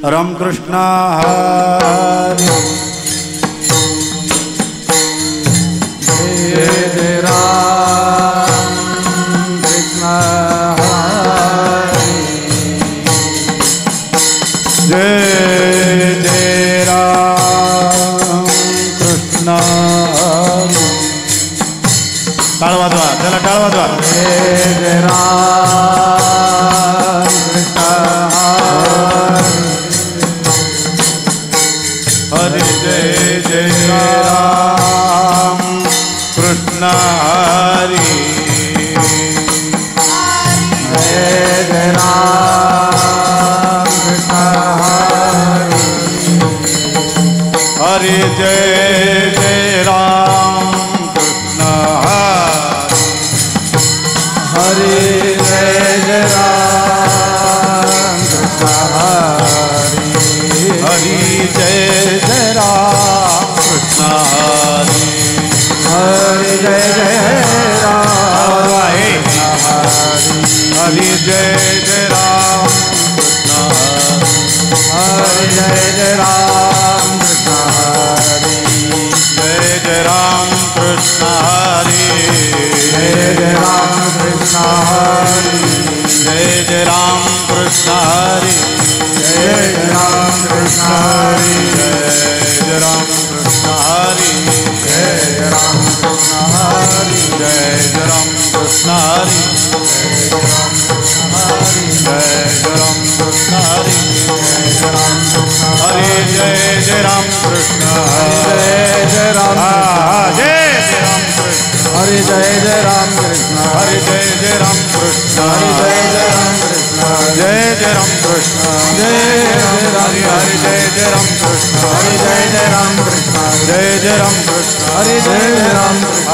राम कृष्ण हरे जय जय राम कृष्ण हरे जय जय राम कृष्ण हरे टाळ वाजवा चला टाळ वाजवा जय जय राम कृष्ण हरे जय जय राम कृष्ण हरे जय जय राम कृष्ण हरे जय जय राम कृष्ण हरे जय जय राम कृष्ण हरि जय जय राम कृष्ण हरे जय जय राम हरि जय जय राम कृष्ण हरे जय जय राम कृष्ण जय जय राम कृष्ण हरि जय जय राम कृष्ण हरे जय जय राम कृष्ण हरि जय जय राम कृष्ण हरे जय राम कृष्ण हरि जय राम कृष्ण हरे जय राम कृष्ण हरि जय राम कृष्ण हरि हरे जय जय राम कृष्ण जय जय राम जय जय राम कृष्ण हरे जय जय राम कृष्ण हरे जय जय राम कृष्ण हरे जय जय राम कृष्ण जय जय राम कृष्ण जय जय राम हरे जय जय राम कृष्ण हरे जय जय राम कृष्ण जय जय राम कृष्ण हरे जय जय राम कृष्ण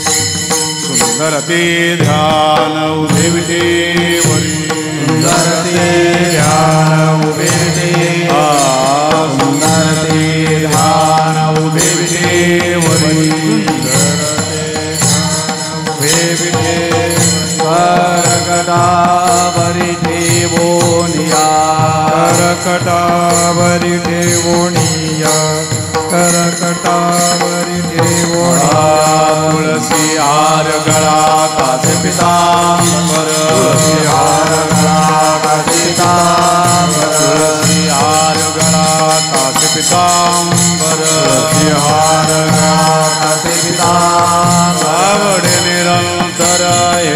सुंदर ते ध्यान उभे विठेवरी सुंदर ते ध्यान उभे विठे सुंदर ते ध्यान उभे विठेवरी उभे विठे करकटावरी ठेवोनिया करकटावरी ठेवोनिया करकटावरी ठेवोनिया तुळसी हार गळा कास पितांबर तुळसी हार गळा कास पितांबर तुळसी हार गळा कास पितांबर तुळसी हार गळा कास पितांबर आवडे निरंतर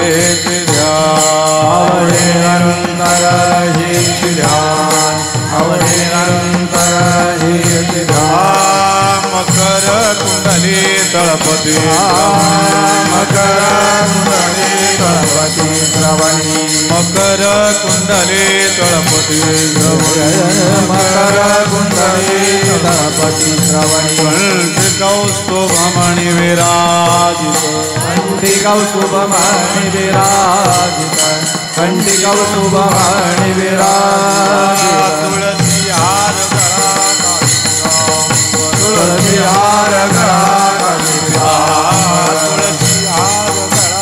हेच ध्यान आवडे निरंतर हेच ध्यान आवडे निरंतर हेच ध्यान मकर कुंडली तळपती मकर कुंडली तळपती श्रवणी मकर कुंडली तळपती मकर कुंडली तळपती श्रवणी कौस्तुभमणि विराजित कंठिकौस्तुभमणि विराजित कंठिकौस्तुभमणि विराजित तुळसी हार गळा तुळसी हार गळा काशी तुळसी हार गळा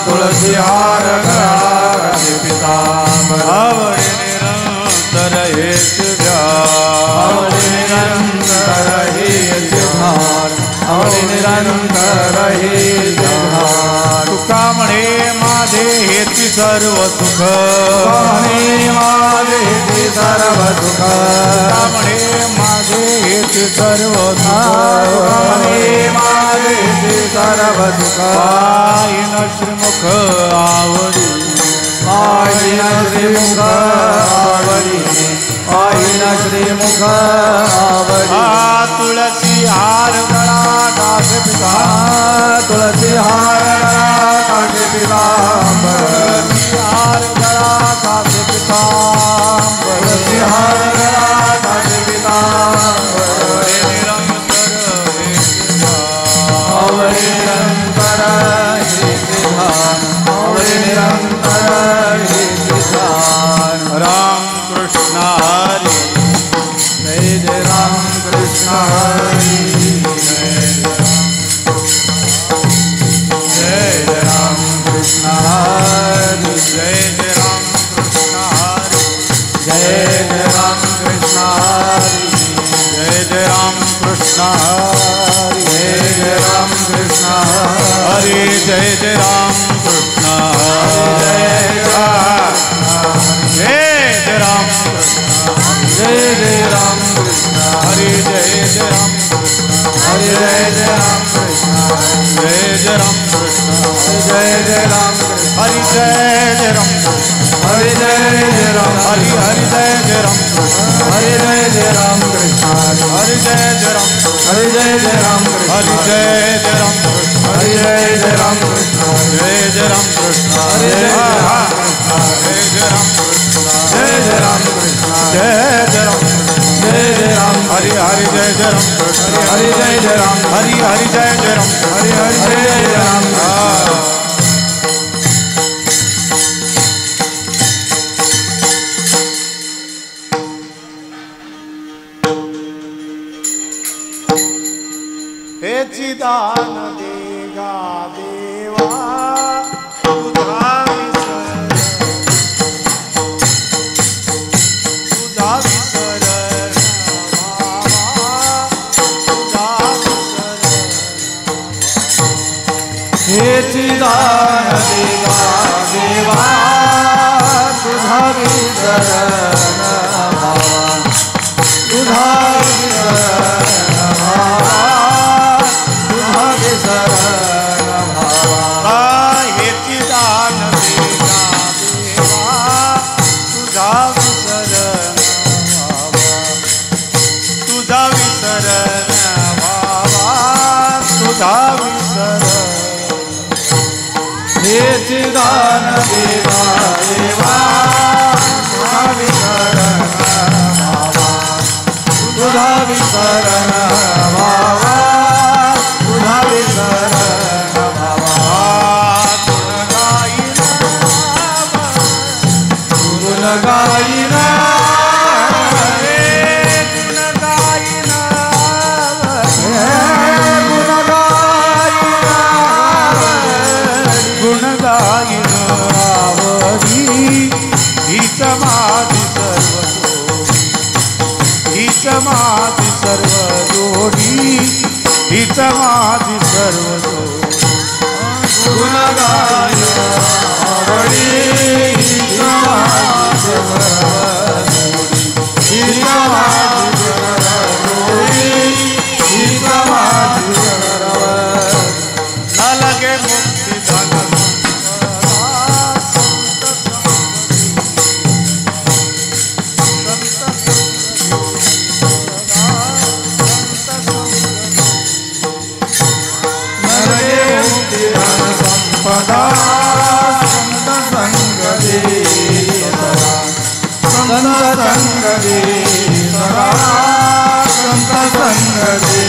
तुळसी हार गळा काशी पितांबर आवडे निरंतर हेच ध्यान आवडे निरंतर हेच ध्यान आवडे निरंतर हेच ध्यान तुका म्हणे माझे हेची सर्व सुख म्हणे माझे हेची सर्व सुख म्हणे माझे हेची सर्व म्हणे माझे हेची सर्व सुख पायीन श्रीमुख आवडी पायीन श्रीमुख आवडी पायीन श्रीमुख आवडी तुळसी हार गळा दास पिता तुळसी हार गळा काशी पितांबर तुळसी हार गळा दास पिता तुळसी हार गळा काशी पितांबर आवडे निरंतर हेच ध्यान आवडे निरंतर हेच ध्यान राम कृष्ण हरी जय कृष्ण जय राम जय जय राम कृष्ण हरे जय जय राम हरे जय जय राम कृष्ण जय जय राम कृष्ण जय जय राम कृष्ण हरि जय जय राम हरि जय जय राम हरि हरि जय जय राम हरि जय जय राम कृष्ण हरि जय जय राम हरि जय जय राम हरि जय जय राम हरि जय जय राम जय जय राम कृष्ण हरि जय जय राम जय जय राम कृष्ण जय जय राम जय जय राम हरि हरि जय जय राम हरि जय जय राम हरि हरि जय जय राम हरि हरि जय जय राम हे चिदान देगा देवा तुझा विसरण हे चिदान देगा देवा तुझा विसरण तुझा चिदान देवा देवा तुझा विसरण भावा तुझा विसरण भावा गुण गाईना समाधि सर्व जोडी ही समाधि सर्व गुण गाय आवडी ही समाधि सर्व जोडी ही समाधि सर्व जोडी ही समाधि सर्व न लगे मुक्ति धन सदा संत संग दे सदा संत संग दे सदा संत संग दे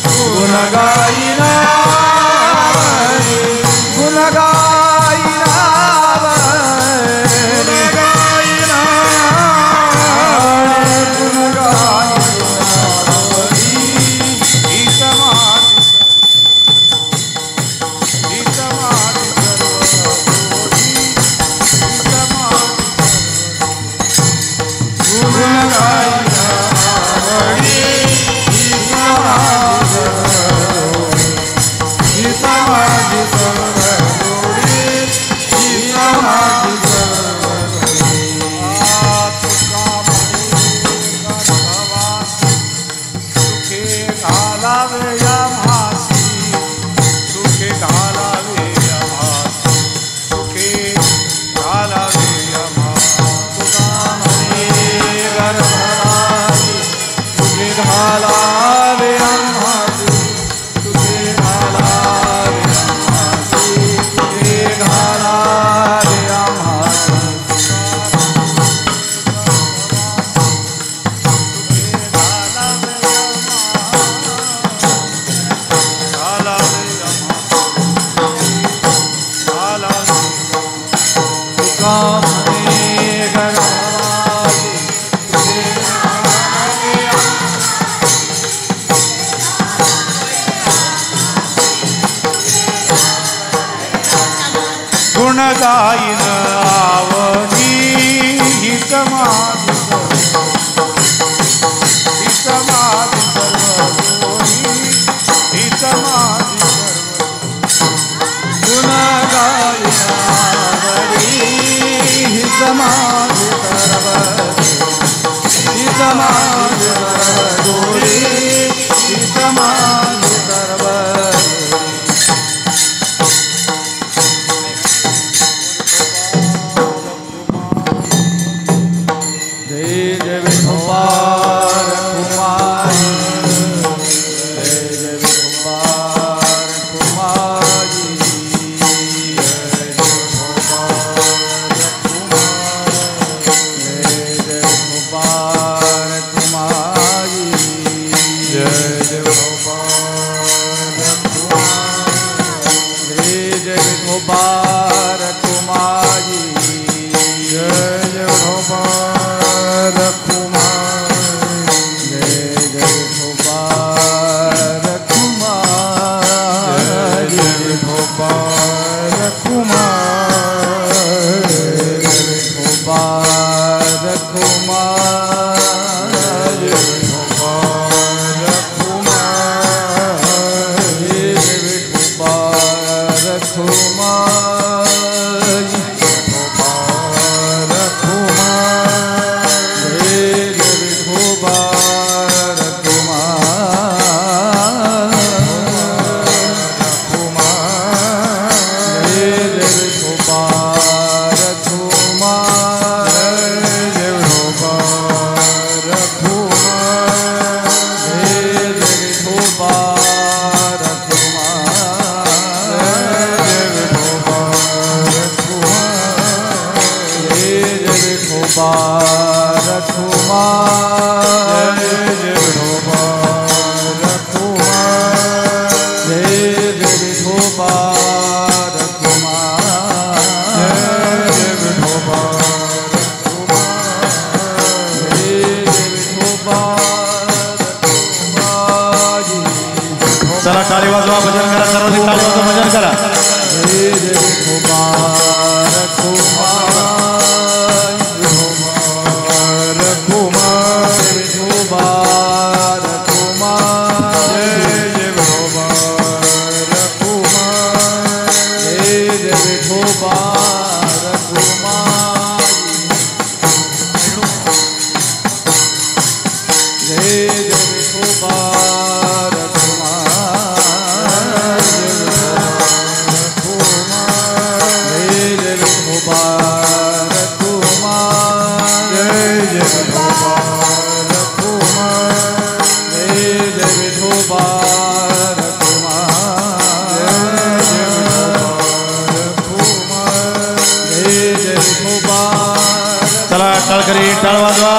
गुण गाईना गुण गाईना गुण गायन आवडी ही समाधि सर्व जोडी समाधि सर्वदूरी समाधि सर्वदूरी जय जय विठोबार कुमारी जय जय विठोबार कुमारी विठोबार कुमारी जय जय विठोबार कुमारी जय जय विठोबार कुमारी जय विठोबार कुमारी जय विठोबार कुमारी जय विठोबार कुमारी जय विठोबार कुमारी चला टाळी वाजवा भजन करा सर्वांनी टाळी वाजवा भजन करा जय जय विठोबार कुमार विठोबार कुमार जय जय विठोबार कुमार जय जय विठोबार कुमार जय जय विठोबार चला टाळकरी टाळ वाजवा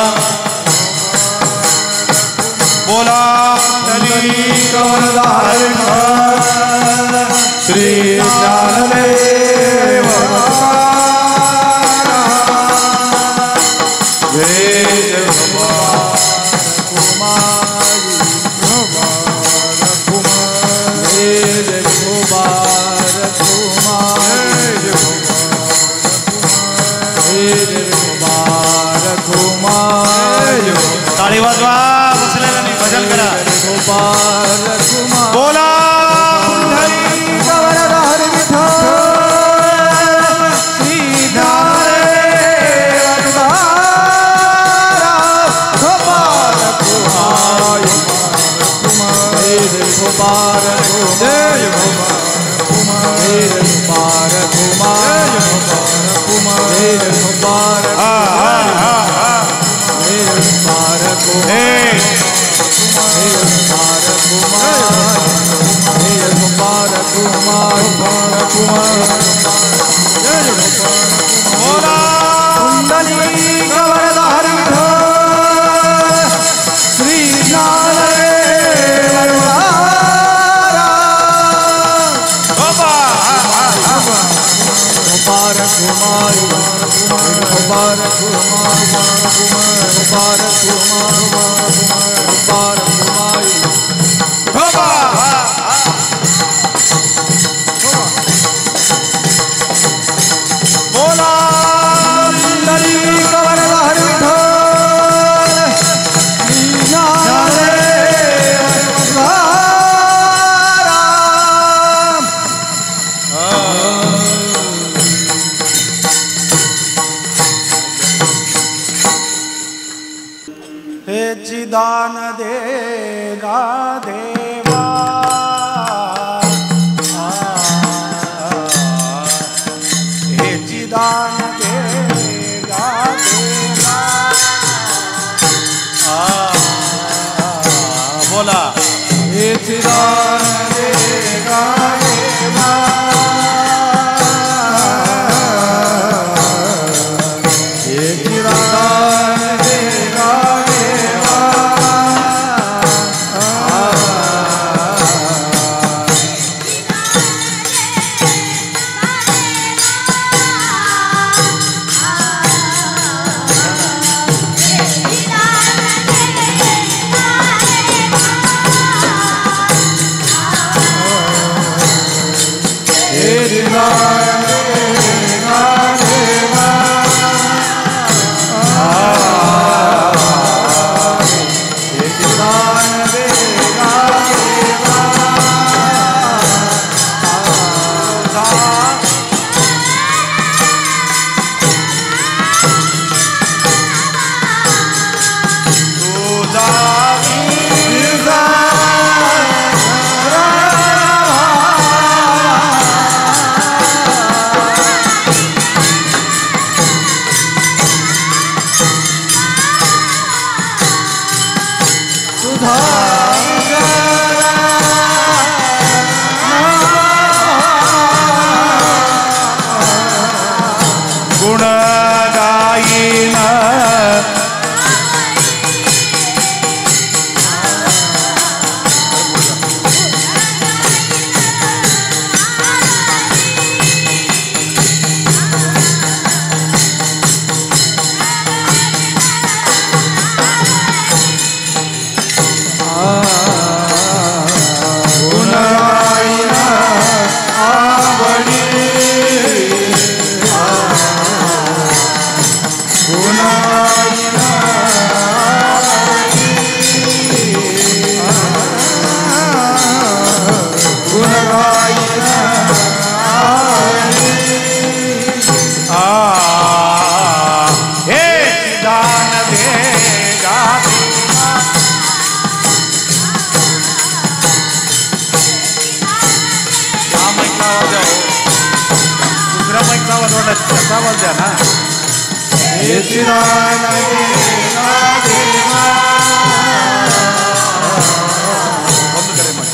बोला कवरदार श्री ज्ञानदेव जय जय कुमारी जय जय कुमार कुमारी कुमार टाळी वाजवा बसलेल्यांनी भजन करा बोला कवरदार विठ्ठल श्री ज्ञानदेव गोपाल कुमार जय गोपाल जय कुमार जय गोपाल कुमार जय गोपाल तसा आवाज द्या ना. बंद करे मग.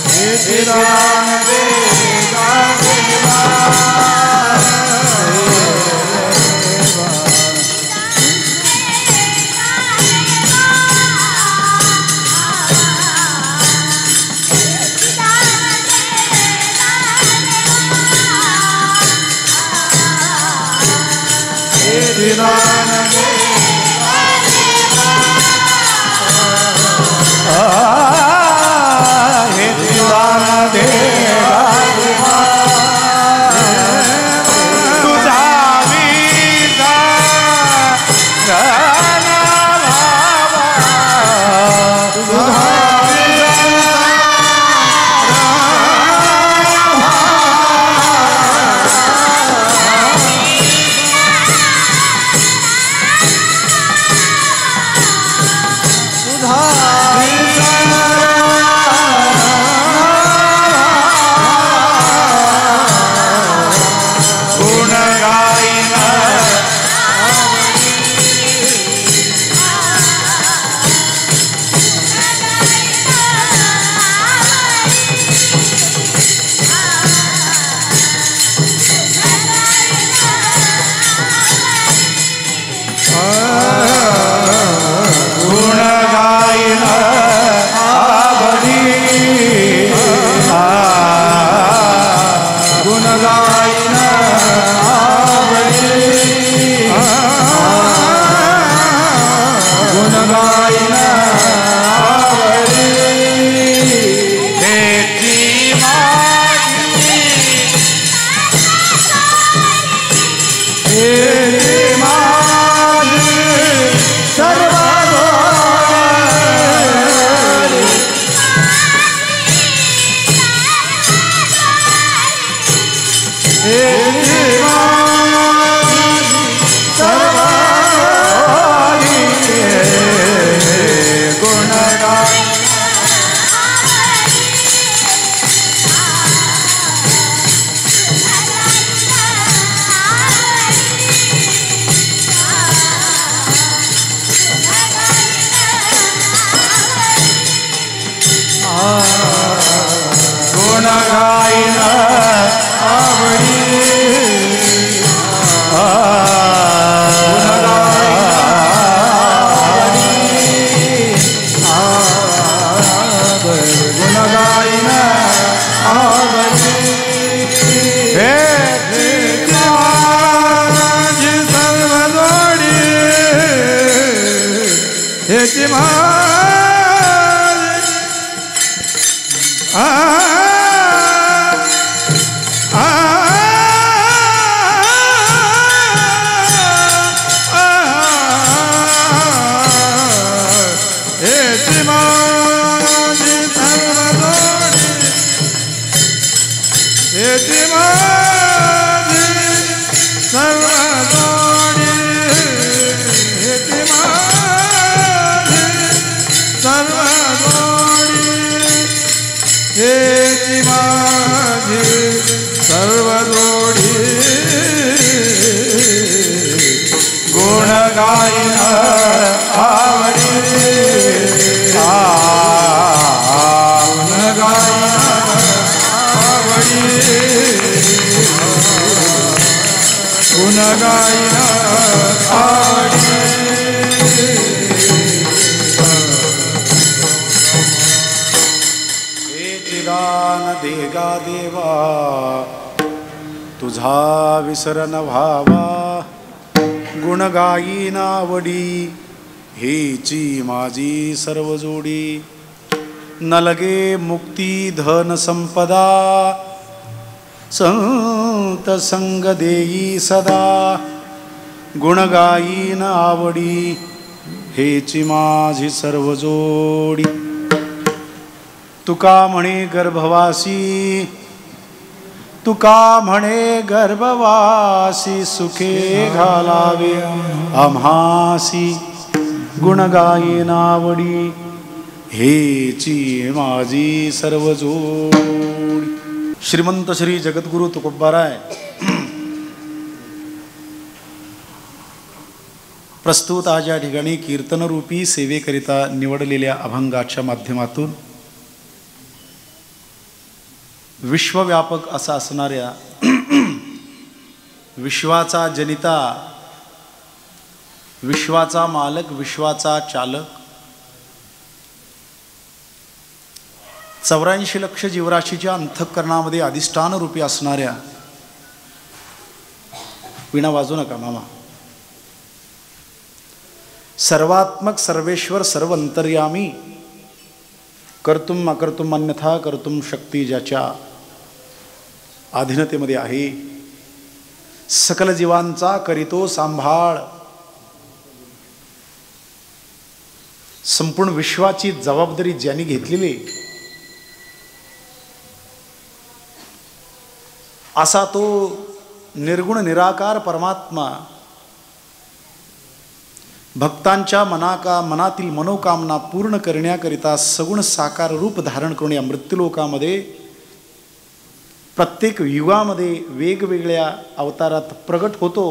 तुझा विसर न व्हावा गुण गायीन आवडी हेची माझी सर्व जोडी न लगे मुक्ती धन संपदा संत संग देई सदा गुण गायीन आवडी हेची माझी सर्व जोडी तुका म्हणे गर्भवासी तुका म्हणे गर्भवासी सुखे घालावे आम्हासी गुण गायीन आवडी हेची माझी सर्व जोडी. श्रीमंत श्री जगद्गुरु तुकोबाराय प्रस्तुत आज या ठिकाणी कीर्तनरूपी सेवेकरिता निवडलेल्या अभंगाच्या माध्यमातून विश्वव्यापक असा असणाऱ्या विश्वाचा जनिता, विश्वाचा मालक, विश्वाचा चालक, 84 लक्ष जीवराशीच्या अंतःकरणामध्ये अधिष्ठान रूपी असणाऱ्या, वीणा वाजू नका मामा, सर्वात्मक सर्वेश्वर सर्व अंतर्यामी, कर्तुम अकर्तुम अन्यथा कर्तुम शक्ती ज्याच्या अधीनतेमध्ये आहे, सकल जीवांचा करीतो सांभाळ, संपूर्ण विश्वाची जबाबदारी ज्यांनी घेतलेली असा तो निर्गुण निराकार परमात्मा भक्तांच्या मनातील मनोकामना पूर्ण करण्याकरिता सगुण साकार रूप धारण करून या मृत्यूलोकामध्ये प्रत्येक युगामध्ये वेगवेगळ्या अवतारात प्रगट होतो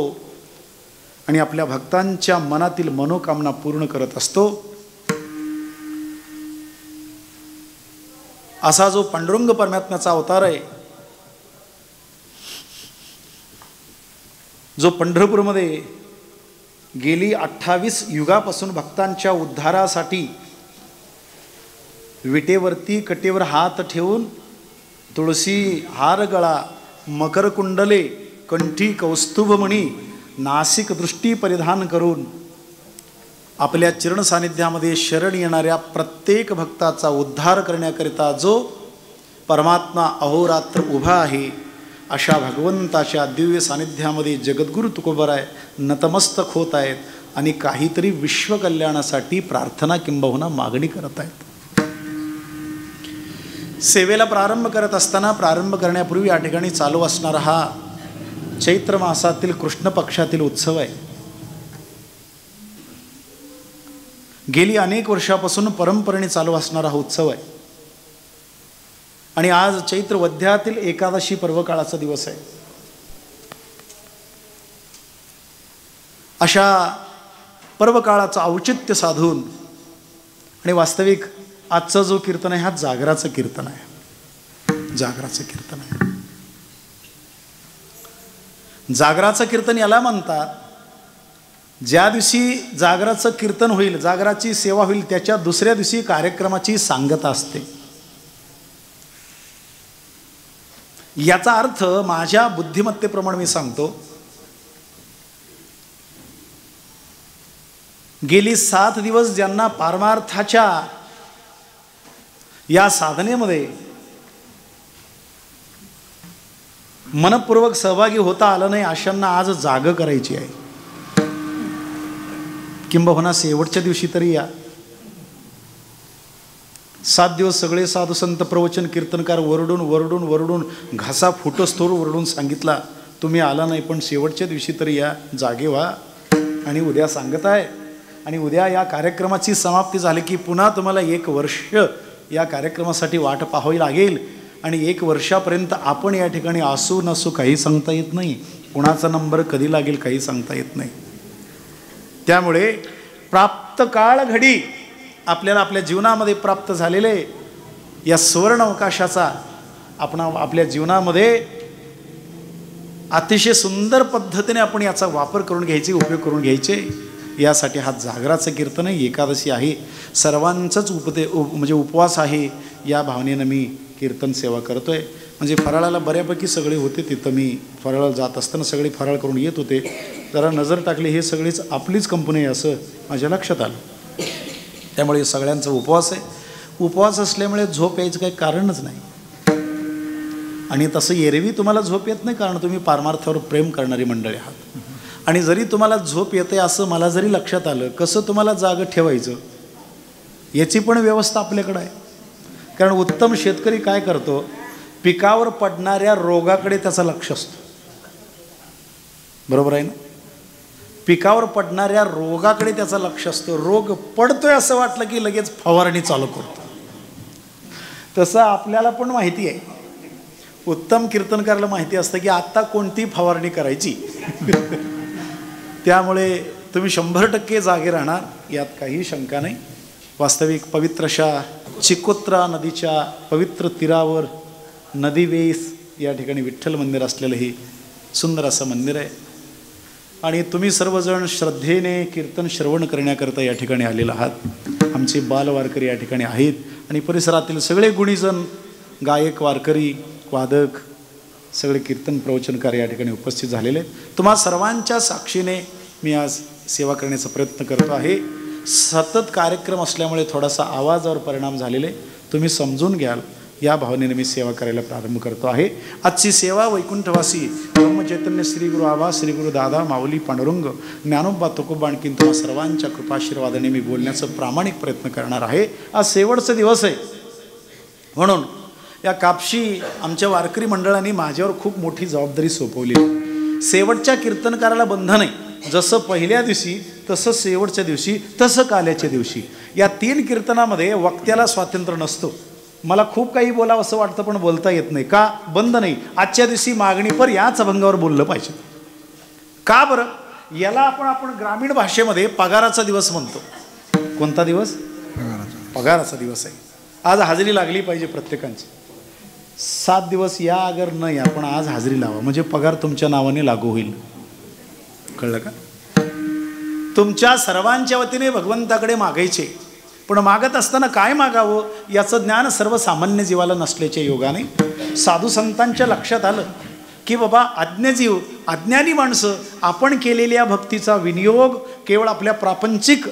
आणि आपल्या भक्तांच्या मनातील मनोकामना पूर्ण करत असतो. असा जो पांडुरंग परमात्म्याचा अवतार आहे, जो पंढरपूरमध्ये गेली 28 युगापासून भक्तांच्या उद्धारासाठी विटेवरती कटेवर हात ठेवून तुळशी हार गळा, मकर कुंडले, कंठी कौस्तुभमणी, नासिक दृष्टी परिधान करून आपल्या चरण सानिध्यामध्ये शरण येणाऱ्या प्रत्येक भक्ताचा उद्धार करण्याकरिता जो परमात्मा अहोरात्र उभा आहे, अशा भगवंताच्या दिव्य सानिध्यामध्ये जगद्गुरु तुकोबराय नतमस्तक होत आहेत आणि काहीतरी विश्वकल्याणासाठी प्रार्थना किंबहुना मागणी करत आहेत. सेवेला प्रारंभ करत असताना, प्रारंभ करण्यापूर्वी या ठिकाणी चालू असणारा हा चैत्र मासातील कृष्ण पक्षातील उत्सव आहे. गेली अनेक वर्षापासून परंपरेने चालू असणारा हा उत्सव आहे आणि आज चैत्र वद्यातील एकादशी पर्वकाळाचा दिवस आहे. अशा पर्वकाळाचं औचित्य साधून आणि वास्तविक आजचं जो कीर्तन आहे हा जागराचं कीर्तन आहे. जागराचं कीर्तन आहे. जागराचं कीर्तन याला म्हणतात, ज्या दिवशी जागराचं कीर्तन होईल, जागराची सेवा होईल, त्याच्या दुसऱ्या दिवशी कार्यक्रमाची सांगता असते. याचा अर्थ माझ्या बुद्धिमत्तेप्रमाणे मी सांगतो, गेली 7 दिवस ज्यांना पारमार्थाच्या या साधनेमध्ये मनपूर्वक सहभागी होता आलं नाही, अशांना आज जाग करायची आहे. किंबहुना शेवटच्या दिवशी तरी या. 7 दिवस सगळे साधू संत प्रवचन कीर्तनकार वरडून वरडून वरडून घासा फुटोस्तोर वरडून सांगितला, तुम्ही आला नाही, पण शेवटच्या दिवशी तरी या, जागे व्हा. आणि उद्या सांगत आहे आणि उद्या या कार्यक्रमाची समाप्ती झाली की पुन्हा तुम्हाला 1 वर्ष या कार्यक्रमासाठी वाट पाहावी लागेल आणि 1 वर्षापर्यंत आपण या ठिकाणी असू नसू काही सांगता येत नाही. कुणाचा नंबर कधी लागेल काही सांगता येत नाही. त्यामुळे प्राप्त काळ घडी आपल्याला आपल्या जीवनामध्ये प्राप्त झालेले या सुवर्ण अवकाशाचा आपण आपल्या जीवनामध्ये अतिशय सुंदर पद्धतीने आपण याचा वापर करून घ्यायचे, उपयोग करून घ्यायचे. यासाठी हा जागराचं कीर्तन आहे, एकादशी आहे, सर्वांचंच म्हणजे उपवास आहे. या भावनेनं मी कीर्तन सेवा करतोय. म्हणजे फराळाला बऱ्यापैकी सगळे होते तिथं. मी फराळाला जात असताना सगळे फराळ करून येत होते. जरा नजर टाकली, हे सगळीच आपलीच कंपनी आहे असं माझ्या लक्षात आलं. त्यामुळे सगळ्यांचा उपवास आहे. उपवास असल्यामुळे झोप यायचं काही कारणच नाही. आणि तसं एरवी तुम्हाला झोप येत नाही, कारण तुम्ही पारमार्थावर प्रेम करणारी मंडळी आहात. आणि जरी तुम्हाला झोप येते असं मला जरी लक्षात आलं, कसं तुम्हाला जागं ठेवायचं याची पण व्यवस्था आपल्याकडे आहे. कारण उत्तम शेतकरी काय करतो, पिकावर पडणाऱ्या रोगाकडे त्याचं लक्ष असतं. बरोबर आहे ना? पिकावर पडणाऱ्या रोगाकडे त्याचं लक्ष असतं. रोग पडतोय असं वाटलं की लगेच फवारणी चालू करतो. तसं आपल्याला पण माहिती आहे, उत्तम कीर्तनकाराला माहिती असतं की आत्ता कोणती फवारणी करायची. त्यामुळे तुम्ही 100% जागे राहणार, यात काही शंका नाही. वास्तविक पवित्र अशा चिकोत्रा नदीच्या पवित्र तीरावर नदीवेस या ठिकाणी विठ्ठल मंदिर असलेलं हे सुंदर असं मंदिर आहे. आणि तुम्ही सर्वजण श्रद्धेने कीर्तन श्रवण करण्याकरता या ठिकाणी आलेला आहात. आमचे बालवारकरी या ठिकाणी आहेत आणि परिसरातील सगळे गुणीजन, गायक, वारकरी, वादक, सगळे कीर्तन प्रवचनकार या ठिकाणी उपस्थित झालेले. तुम्हा सर्वांच्या साक्षीने मी आज सेवा करण्याचा प्रयत्न करतो आहे. सतत कार्यक्रम असल्यामुळे थोडासा आवाजावर परिणाम झालेले तुम्ही समजून घ्याल, या भावनेने मी सेवा करायला प्रारंभ करतो आहे. आजची सेवा वैकुंठवासी ब्रह्मचैतन्य श्री गुरु आबा, श्री गुरु दादा, माऊली, पांडुरंग, ज्ञानोबा, तुकोबा आणखीन तुम्हा सर्वांच्या कृपाशीर्वादाने मी बोलण्याचा प्रामाणिक प्रयत्न करणार आहे. आज शेवटचा दिवस आहे, म्हणून या कापशी आमच्या वारकरी मंडळाने माझ्यावर खूप मोठी जबाबदारी सोपवली. शेवटच्या कीर्तनकाराला बंधन आहे, जसं पहिल्या दिवशी तसं शेवटच्या दिवशी तसं काल्याच्या दिवशी. या 3 कीर्तनामध्ये वक्त्याला स्वातंत्र्य नसतो. मला खूप काही बोलावं असं वाटतं पण बोलता येत नाही. का? बंद नाही. आजच्या दिवशी मागणी पर याच अभंगावर बोललं पाहिजे. का बरं? याला आपण ग्रामीण भाषेमध्ये पगाराचा दिवस म्हणतो. कोणता दिवस? पगाराचा दिवस आहे. आज हजेरी लागली पाहिजे प्रत्येकांची. 7 दिवस या अगर न या, पण आज हजेरी लावा, म्हणजे पगार तुमच्या नावाने लागू होईल. कळलं का? तुमच्या सर्वांच्या वतीने भगवंताकडे मागायचे, पण मागत असताना काय मागावं याचं ज्ञान सर्वसामान्य जीवाला नसल्याच्या योगाने साधू संतांच्या लक्षात आलं की बाबा अज्ञजीव, अज्ञानी माणसं आपण केलेल्या भक्तीचा विनियोग केवळ आपल्या प्रापंचिक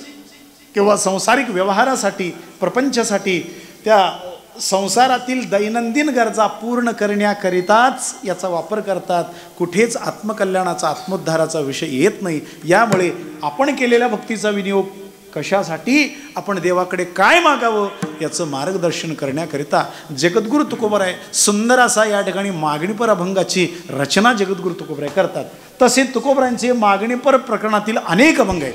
किंवा संसारिक व्यवहारासाठी, प्रपंचासाठी, त्या संसारातील दैनंदिन गरजा पूर्ण करण्याकरिताच याचा वापर करतात. कुठेच आत्मकल्याणाचा, आत्मोद्धाराचा विषय येत नाही. यामुळे आपण केलेल्या भक्तीचा विनियोग कशासाठी, आपण देवाकडे काय मागावं याचं मार्गदर्शन करण्याकरिता जगद्गुरु तुकोबराय सुंदर असा या ठिकाणी मागणीपर अभंगाची रचना जगद्गुरु तुकोबराय करतात. तसे तुकोबरायांचे मागणीपर प्रकरणातील अनेक अभंग आहेत.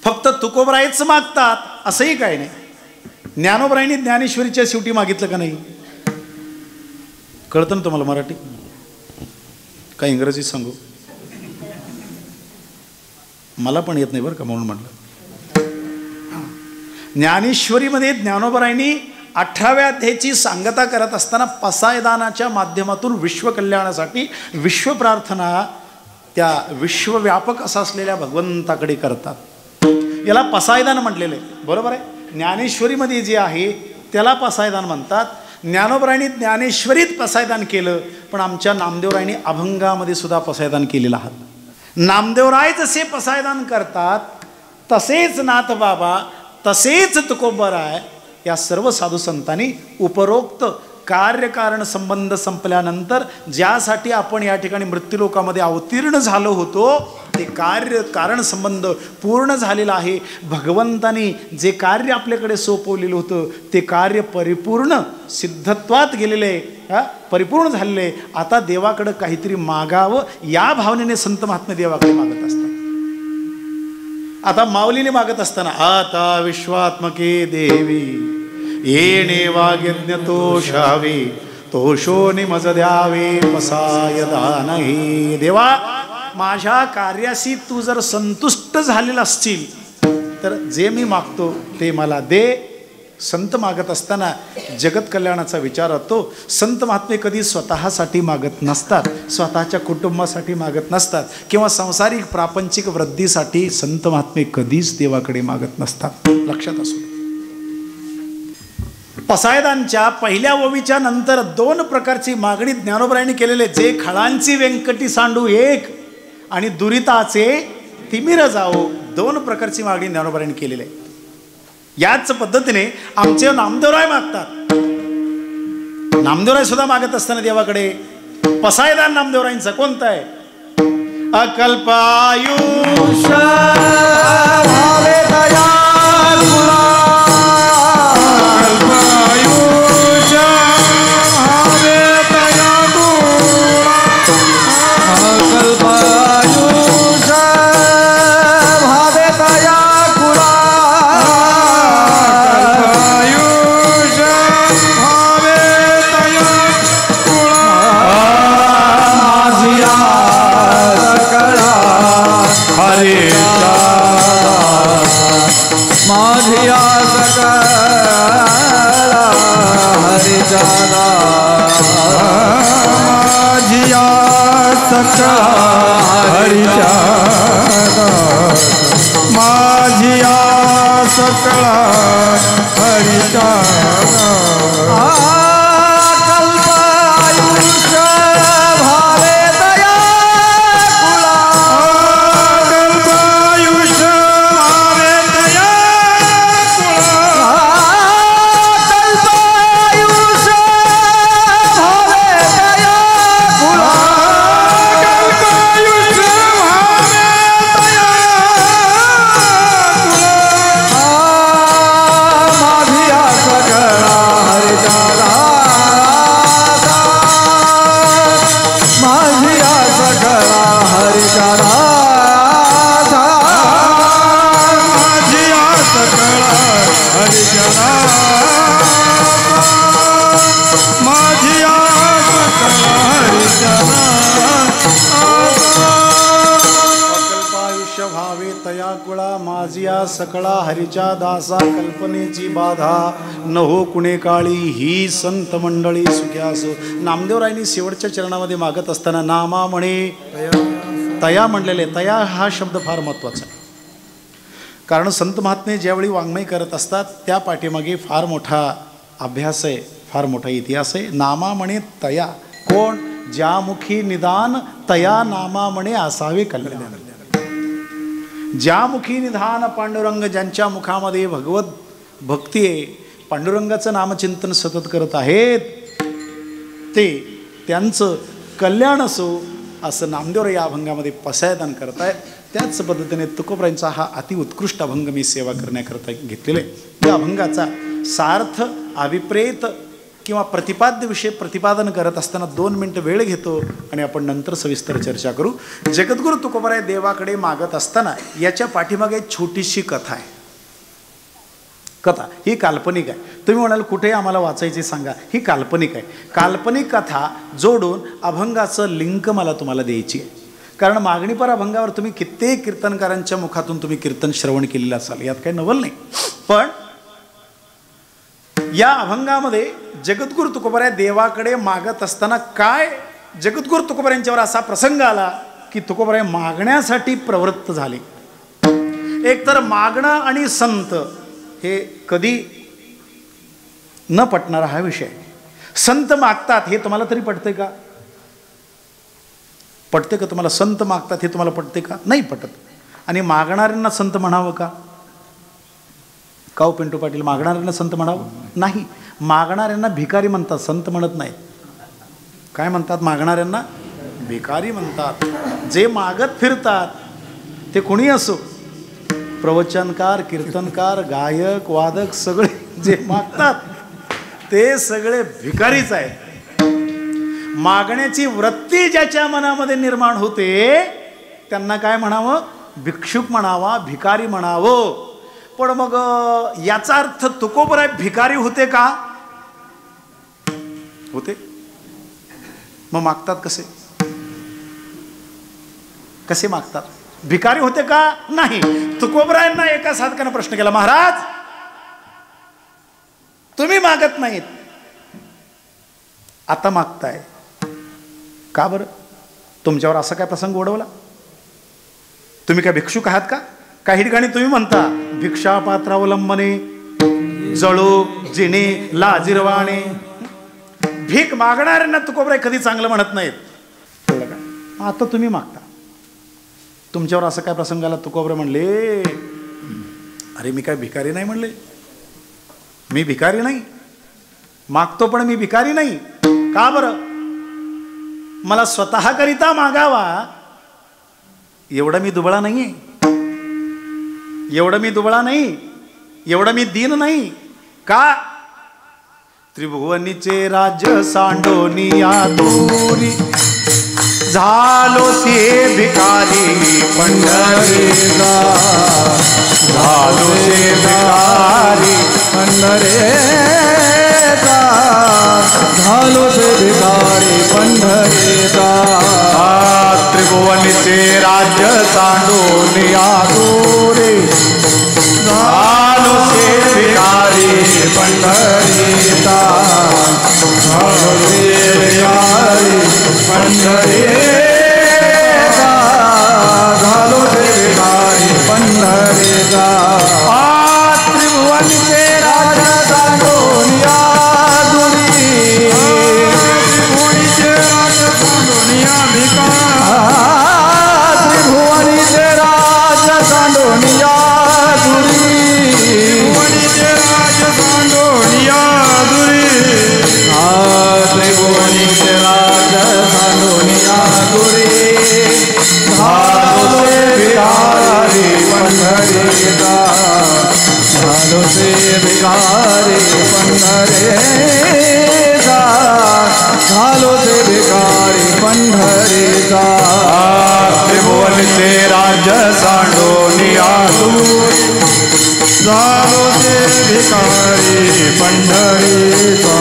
फक्त तुकोबरायच मागतात असंही काय नाही. ज्ञानोबरायांनी ज्ञानेश्वरीच्या शेवटी मागितलं का नाही? कळतं ना तुम्हाला मराठी? काय इंग्रजी सांगू? मला पण येत नाही बरं का, म्हणून म्हटलं. ज्ञानेश्वरीमध्ये ज्ञानोबरायांनी 18व्या अध्यायाची सांगता करत असताना पसायदानाच्या माध्यमातून विश्वकल्याणासाठी विश्वप्रार्थना त्या विश्वव्यापक असा असलेल्या भगवंताकडे करतात. याला पसायदान म्हटलेलं आहे. बरोबर आहे? ज्ञानेश्वरीमध्ये जे आहे त्याला पसायदान म्हणतात. ज्ञानोबरायांनी ज्ञानेश्वरीत पसायदान केलं, पण आमच्या नामदेवरायांनी अभंगामध्ये सुद्धा पसायदान केलेलं आहे. नामदेवराय जसे पसायदान करतात तसेच नाथ बाबा, तसेच तुकोबराय या सर्व साधू संतांनी उपरोक्त कार्यकारण संबंध संपल्यानंतर ज्यासाठी आपण या ठिकाणी मृत्यूलोकामध्ये अवतीर्ण झालो होतो ते कारण संबंध पूर्ण झालेला आहे. भगवंतानी जे कार्य आपल्याकडे सोपवलेलं होतं ते कार्य परिपूर्ण सिद्धत्वात गेलेलं आहे, परिपूर्ण झालेलं आहे. आता देवाकडं काहीतरी मागावं या भावनेने संत महात्मे देवाकडे मागत असतात. आता माऊलीने मागत असताना आता विश्वात्मके देवी येणे वाग्यज्ञ तोषावे, तोषोनी मज द्यावे पसायदा नाही. देवा, माझ्या कार्याशी तू जर संतुष्ट झालेला असशील तर जे मी मागतो ते मला दे. संत मागत असताना जगत कल्याणाचा विचार होतो. संत महात्मे कधी स्वतःसाठी मागत नसतात, स्वतःच्या कुटुंबासाठी मागत नसतात, किंवा सांसारिक प्रापंचिक वृद्धीसाठी संत महात्मे कधीच देवाकडे मागत नसतात. लक्षात असू. पसायदानच्या पहिल्या ओवीच्या नंतर 2 प्रकारची मागणी ज्ञानोबरायांनी केलेले. जे खळांची व्यंकटी सांडू एक आणि दुरिताचे तिमिर जाओ, 2 प्रकारची मागणी ज्ञानोबरायांनी केलेली आहे. याच पद्धतीने आमचे नामदेवराय मागतात. नामदेवराय सुद्धा मागत असताना देवाकडे पसायदान नामदेवरायांचा कोणता आहे? अकल्पायुष भावे दया गुणा, अकल्पायुष भावे दया गुणा, अकल्पायुष भावे दया गुणा, अकल्पायुष भावे दया गुणा, माझिया सकळा हरे सकळा हरीच्या माझिया सकळा हरीच्या कल्प आयुष्य भावे दया कुळा कल्प आयुष्य भावे दया कुळा कल्प आयुष्य भावे दया कुळा कल्प आयुष्य भावे दया माझिया सकळा हरीच्या माझिया सकळा हरीच्या माझिया सकळा हरीच्या माझिया सकळा हरीच्या कल्पायुष्य भावे तया कुळा माझिया सकळा हरीच्या दासा कल्पनेची बाधा न हो कुणे काळी ही संत मंडळी सुख्यासो. नामदेवरायांनी शेवटच्या चरणामध्ये मागत असताना नामा म्हणे तया म्हणलेले. तया हा शब्द फार महत्त्वाचा आहे, कारण संत महात्मे ज्यावेळी वाङ्मय करत असतात त्या पाठीमागे फार मोठा अभ्यास आहे, फार मोठा इतिहास आहे. नामा म्हणे तया, कोण? ज्यामुखी निदान तया नामा म्हणे असावे कल्याण. ज्यामुखी निधान पांडुरंग, ज्यांच्या मुखामध्ये भगवत भक्ती आहे, पांडुरंगाचं नामचिंतन सतत करत आहेत, ते त्यांचं कल्याण असो असं नामदेव या अभंगामध्ये पसायदान करत आहेत. त्याच पद्धतीने तुकोबरायांचा हा अतिउत्कृष्ट अभंग मी सेवा करण्याकरता घेतलेला आहे. या अभंगाचा सार्थ, अभिप्रेत किंवा प्रतिपाद्य विषय प्रतिपादन करत असताना 2 मिनिटं वेळ घेतो आणि आपण नंतर सविस्तर चर्चा करू. जगद्गुरु तुकोबराय देवाकडे मागत असताना याच्या पाठीमागे एक छोटीशी कथा आहे. कथा ही काल्पनिक आहे. तुम्ही म्हणाल कुठे आम्हाला वाचायची सांगा, ही काल्पनिक आहे. काल्पनिक कथा जोडून अभंगाचं लिंक मला तुम्हाला द्यायची आहे. कारण मागणीपर अभंगावर तुम्ही कित्येक कीर्तनकारांच्या मुखातून तुम्ही कीर्तन श्रवण केलेलं असाल, यात काही नवल नाही. पण या अभंगामध्ये जगद्गुरु तुकोबराय देवाकडे मागत असताना काय जगद्गुरु तुकोबरायांच्यावर असा प्रसंग आला की तुकोबराय मागण्यासाठी प्रवृत्त झाले. एकतर मागणं आणि संत हे कधी न पटणारा हा विषय. संत मागतात हे तुम्हाला तरी पटते का? पटते का तुम्हाला? संत मागतात हे तुम्हाला पटते का? नाही पटत. आणि मागणाऱ्यांना संत म्हणावं का? काऊ पिंटू पाटील, मागणाऱ्यांना संत म्हणावं? नाही. मागणाऱ्यांना भिकारी म्हणतात, संत म्हणत नाहीत. काय म्हणतात? मागणाऱ्यांना भिकारी म्हणतात. जे मागत फिरतात ते कोणी असो, प्रवचनकार, कीर्तनकार, गायक, वादक, सगळे जे मागतात ते सगळे भिकारीच आहेत. मागण्याची वृत्ती ज्याच्या मनामध्ये निर्माण होते त्यांना काय म्हणावं? भिक्षुक म्हणावा, भिकारी म्हणावं. पण मग याचा अर्थ तुकोबराय भिकारी होते का? होते. मग मागतात कसे? कसे मागतात? भिकारी होते का? नाही. तुकोबरायांना एका साधकानं प्रश्न केला, महाराज तुम्ही मागत नाहीत, आता मागताय का बरं? तुमच्यावर असा काय प्रसंग ओढवला? तुम्ही काय भिक्षुक आहात का? काही ठिकाणी तुम्ही म्हणता भिक्षा पात्रावलंबने, जळू जिणे लाजिरवाणे. भीक मागणाऱ्यांना तुकोबराय कधी चांगलं म्हणत नाहीत. कळलं का? आता तुम्ही मागता. तुमच्यावर असं काय प्रसंग आला? तुकोबराय म्हणले, अरे मी काय भिकारी नाही म्हणले, मी भिकारी नाही, मागतो पण मी भिकारी नाही. का बरं? मला स्वतः करिता मागावा एवढा मी दुबळा नाहीये, एवढं मी दुबळा नाही, एवढं मी दीन नाही. का? त्रिभुवनीचे राज्य सांडोनिया दूरी, झालो से भिकारी पंढरीचा, झालो से भिकारी पंढरीचा, झालो से भिकारी पंढरीचा. त्रिभुवनीचे राज्य सांडोनिया दूरी, झालो से भिकारी पंढरीचा, झालो से भिकारी पंढरीचा. भिकारी पंढरीचा त्रिभुवनचे राज्य सांडोनिया झालोसे भिकारी पंढरीचा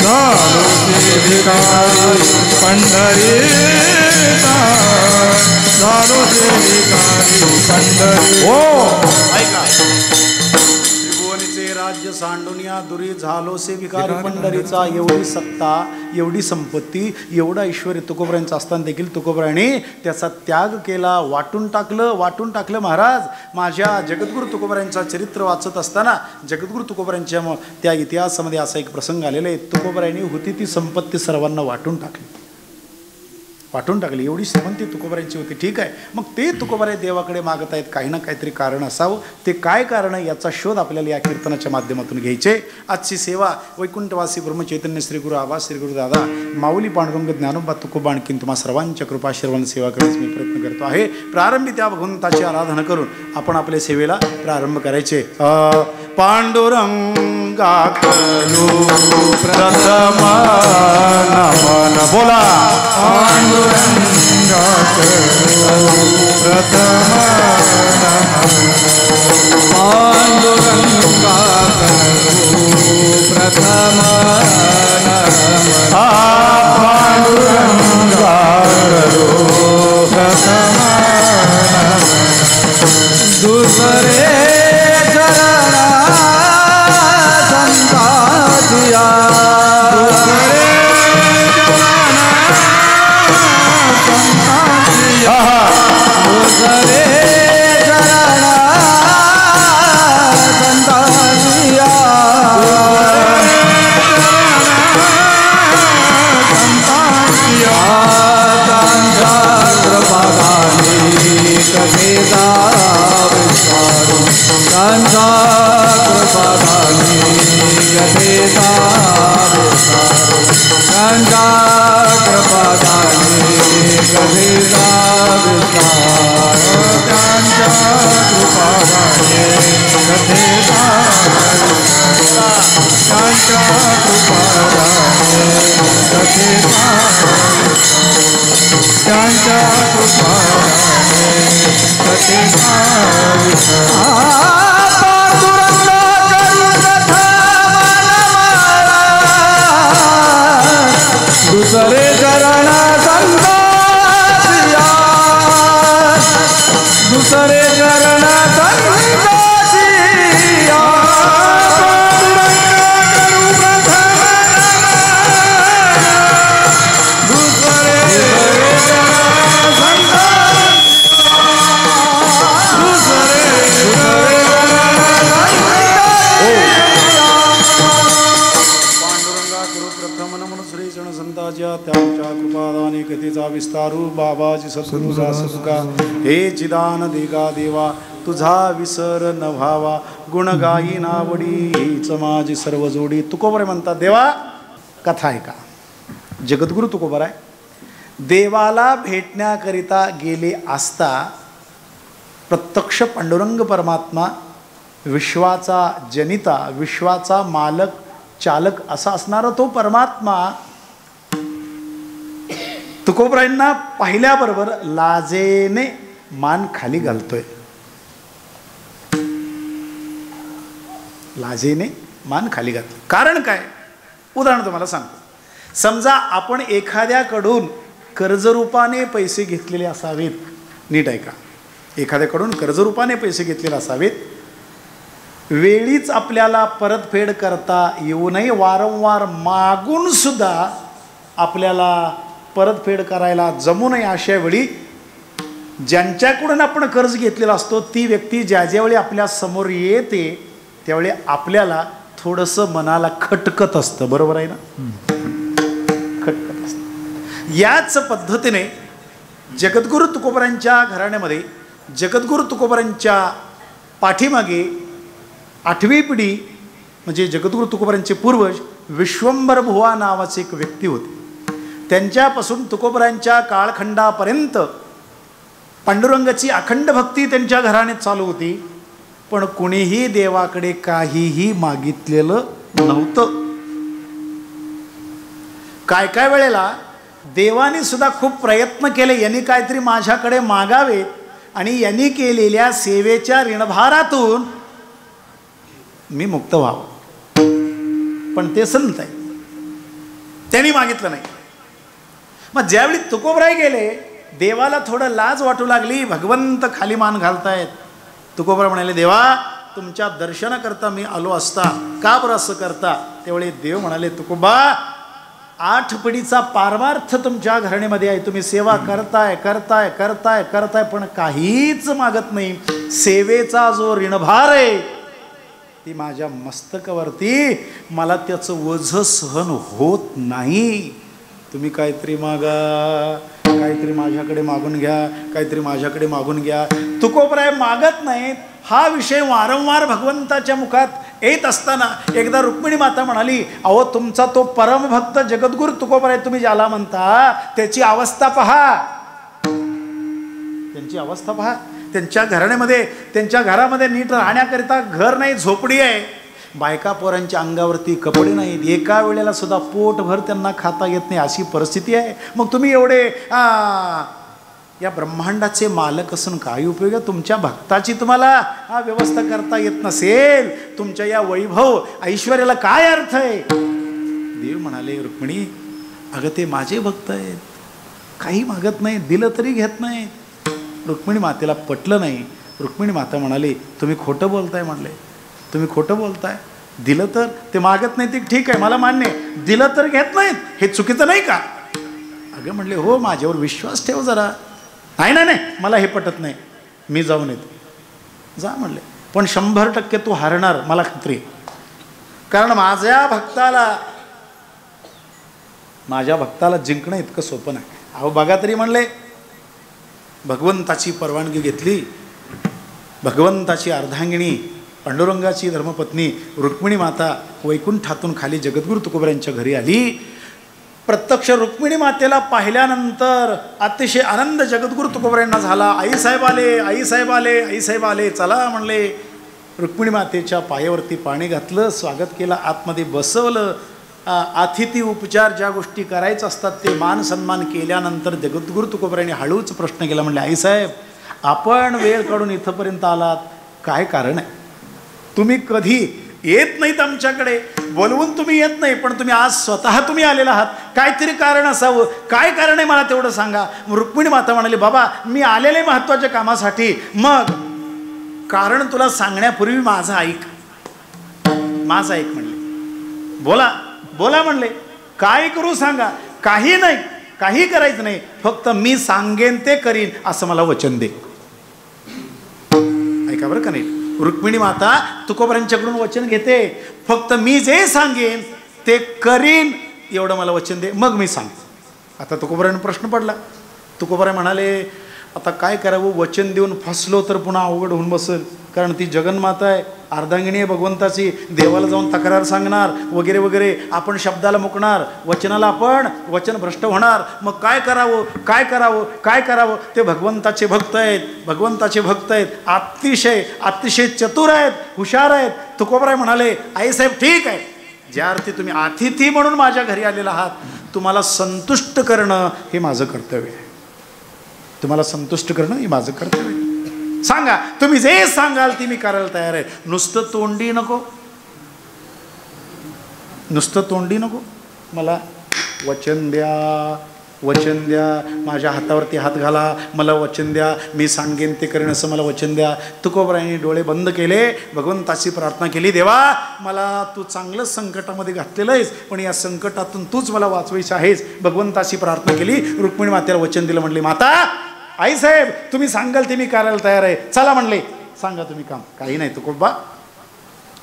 झालोसे भिकारी पंढरीचा झालोसे भिकारी पंढरी हो ऐका त्रिभुवनीचे राज्य सांडूनिया दुरी झालोसे विकारी पंढरीचा. एवढी सत्ता, एवढी संपत्ती, एवढा ऐश्वर्य तुकोबरायांचं असताना देखील तुकोबरायाने त्याचा त्याग केला, वाटून टाकलं. महाराज, माझ्या जगद्गुरु तुकोबरायांचा चरित्र वाचत असताना जगद्गुरु तुकोबरायांच्या त्या इतिहासामध्ये असा एक प्रसंग आलेला आहे. तुकोबरायांनी होती ती संपत्ती सर्वांना वाटून टाकली. एवढी श्रीमंती तुकोबरायांची होती. ठीक आहे, मग ते तुकोबराय देवाकडे मागत आहेत, काही ना काहीतरी कारण असावं. ते काय कारण आहे याचा शोध आपल्याला या कीर्तनाच्या माध्यमातून घ्यायचे. आजची सेवा वैकुंठवासी ब्रह्मचैतन्य श्री गुरु आबा, श्री गुरु दादा, माऊली पांडुरंग ज्ञानोबा तुकोबा आणखीन तुम्हा सर्वांच्या कृपाशीर्वादाने सेवा करण्याचा मी प्रयत्न करतो आहे. प्रारंभी त्या भगवंताची आराधना करून आपण आपल्या सेवेला प्रारंभ करायचे. पांडुरंगा करू प्रथम नमन. बोला पांडुरंगा प्रथम पांडुरंगा प्रथम पांडुरंगा प्रथम दुसरे चरणा संताजिया दुसरे चरण संताजिया दुसरे चरण संताजिया त्यांच्या कृपादाने कथेचा विस्तारू बाबाजी सद्गुरूचा सत्का. हे चिदान देगा देवा तुझा विसर न व्हावा, गुण गाई नावडी हीच माझी सर्व जोडी. तुकोबराय म्हणतात, देवा कथा आहे का? जगद्गुरु तुकोबराय देवाला भेटण्याकरिता गेले असता प्रत्यक्ष पांडुरंग परमात्मा, विश्वाचा जनिता, विश्वाचा मालक चालक असा असणारा तो परमात्मा तुकोबरायांना पाहिल्याबरोबर लाजेने मान खाली घालतोय. लाजेने मान खाली घालतोय. कारण काय? उदाहरण तुम्हाला सांगतो. समजा आपण एखाद्याकडून कर्जरूपाने पैसे घेतलेले असावेत. नीट ऐका, एखाद्याकडून कर्जरूपाने पैसे घेतलेले असावेत. वेळीच आपल्याला परतफेड करता येऊ नये, वारंवार मागून सुद्धा आपल्याला परतफेड करायला जमू नये, अशा वेळी ज्यांच्याकडून आपण कर्ज घेतलेला असतो ती व्यक्ती ज्या ज्यावेळी आपल्या समोर येते त्यावेळी आपल्याला थोडंसं मनाला खटकत असतं. बरोबर आहे ना? खटकत असतं. याच पद्धतीने जगद्गुरु तुकोबरायांच्या घराण्यामध्ये, जगद्गुरु तुकोबरायांच्या पाठीमागे 8वी पिढी म्हणजे जगद्गुरु तुकोबरायांचे पूर्वज विश्वंभर बुवा नावाचे एक व्यक्ती होते. त्यांच्यापासून तुकोबरायांच्या काळखंडापर्यंत पांडुरंगाची अखंड भक्ती त्यांच्या घराण्यात चालू होती. पण कुणीही देवाकडे काहीही मागितलेलं नव्हतं. काय काय वेळेला देवाने सुद्धा खूप प्रयत्न केले, यांनी काहीतरी माझ्याकडे मागावे आणि यांनी केलेल्या सेवेच्या ऋणभारातून मी मुक्त व्हावं. पण ते संत आहे, त्यांनी मागितलं नाही. मग ज्यावेळी तुकोबराय गेले, देवाला थोडं लाज वाटू लागली, भगवंत खाली मान घालतायत. तुकोबराय म्हणाले, देवा तुमच्या दर्शनाकरता मी आलो असता, का बरं असं करता? त्यावेळी देव म्हणाले, तुकोबा 8 पिढीचा पारमार्थ तुमच्या घराणीमध्ये आहे, तुम्ही सेवा करताय करताय करताय करताय पण काहीच मागत नाही. सेवेचा जो ऋणभार आहे ती माझ्या मस्तकावरती, मला त्याचं ओझं सहन होत नाही. तुम्ही काहीतरी मागा, काहीतरी माझ्याकडे मागून घ्या, काहीतरी माझ्याकडे मागून घ्या. तुकोबराय मागत नाहीत. हा विषय वारंवार भगवंताच्या मुखात येत असताना एकदा रुक्मिणी माता म्हणाली, अहो तुमचा तो परमभक्त जगद्गुरु तुकोबराय तुम्ही ज्याला म्हणता, त्याची अवस्था पहा, त्यांची अवस्था पहा. त्यांच्या घरामध्ये नीट राहण्याकरिता घर नाही, झोपडी आहे. बायका पोरांच्या अंगावरती कपडे नाहीत, एका वेळेला सुद्धा पोटभर त्यांना खाता येत नाही, अशी परिस्थिती आहे. मग तुम्ही एवढे या ब्रह्मांडाचे मालक असून काय उपयोग आहे? तुमच्या भक्ताची तुम्हाला व्यवस्था करता येत नसेल, तुमच्या या वैभव ऐश्वर्याला काय अर्थ आहे? देव म्हणाले, रुक्मिणी अगं ते माझे भक्त आहेत, काही मागत नाही, दिलं तरी घेत नाही. रुक्मिणी मातेला पटलं नाही. रुक्मिणी माता म्हणाली, तुम्ही खोटं बोलताय. म्हणले, तुम्ही खोटं बोलताय. दिलं तर ते मागत नाही, ते ठीक आहे, मला मान्य आहे. दिलं तर घेत नाहीत, हे चुकीचं नाही का? अगं म्हणले, हो माझ्यावर विश्वास ठेव जरा. नाही मला हे पटत नाही, मी जाऊन येतो. जा म्हणले, पण 100% तू हारणार, मला खात्री. कारण माझ्या भक्ताला जिंकणं इतकं सोपं नाही. अहो बघा तरी म्हणले, भगवंताची परवानगी घेतली. भगवंताची अर्धांगिणी, पांडुरंगाची धर्मपत्नी रुक्मिणी माता वैकुंठातून खाली जगद्गुरु तुकोबरायांच्या घरी आली. प्रत्यक्ष रुक्मिणी मातेला पाहिल्यानंतर अतिशय आनंद जगद्गुरु तुकोबरायांना झाला. आईसाहेब आले, आईसाहेब आले, आईसाहेब आले, चला म्हणले. रुक्मिणी मातेच्या पायावरती पाणी घातलं, स्वागत केलं, आतमध्ये बसवलं. अतिथी उपचार ज्या गोष्टी करायचं असतात ते मान सन्मान केल्यानंतर जगद्गुरु तुकोबरायांनी हळूच प्रश्न केला. म्हणले, आईसाहेब आपण वेळ काढून इथंपर्यंत आलात, काय कारण आहे? तुम्ही कधी येत नाहीत आमच्याकडे, बोलवून तुम्ही येत नाही, पण तुम्ही आज स्वतः तुम्ही आलेला आहात, काहीतरी कारण असावं. काय कारण आहे मला तेवढं सांगा. रुक्मिणी माता म्हणाली, बाबा मी आलेले महत्त्वाच्या कामासाठी, मग कारण तुला सांगण्यापूर्वी माझं ऐक, माझं ऐक. म्हणले, बोला बोला. म्हणले, काय करू सांगा. काही नाही, काही करायचं नाही, फक्त मी सांगेन ते करीन असं मला वचन दे. ऐका बरं का नाही, रुक्मिणी माता तुकोबरायांच्याकडून वचन घेते, फक्त मी जे सांगेन ते करीन एवढं मला वचन दे, मग मी सांगतो. आता तुकोबरायांना प्रश्न पडला. तुकोबराय म्हणाले, आता काय करावं, वचन देऊन फसलो तर पुन्हा अवघड होऊन बसेल, कारण ती जगन्माता आहे, अर्धांगिनी आहे भगवंताची, देवाला जाऊन तक्रार सांगणार वगैरे वगैरे, आपण शब्दाला मुकणार, वचनाला आपण वचन भ्रष्ट होणार. मग काय करावं, काय करावं, काय करावं? ते भगवंताचे भक्त आहेत, भगवंताचे भक्त आहेत, अतिशय अतिशय चतुर आहेत, हुशार आहेत. तुकोबराय म्हणाले, आईसाहेब ठीक आहे, ज्या अर्थी तुम्ही अतिथी म्हणून माझ्या घरी आलेला आहात, तुम्हाला संतुष्ट करणं हे माझं कर्तव्य आहे. तुम्हाला संतुष्ट करणं हे माझं कर्तव्य आहे. सांगा, तुम्ही जे सांगाल ते मी करायला तयार आहे. नुसतं तोंडी नको, नुसतं तोंडी नको, मला वचन द्या, वचन द्या, माझ्या हातावरती हात घाला, मला वचन द्या, मी सांगेन ते करेन असं मला वचन द्या. तुकोबरायांनी डोळे बंद केले, भगवंताची प्रार्थना केली, देवा मला तू चांगलंच संकटामध्ये घातलेलं आहेस, पण या संकटातून तूच मला वाचवायचं आहेस. भगवंताची प्रार्थना केली, रुक्मिणी मातेला वचन दिलं. म्हणली, माता आईसाहेब तुम्ही सांगाल ते मी करायला तयार आहे, चला म्हणले, सांगा तुम्ही काम. काही नाही तुकोबा,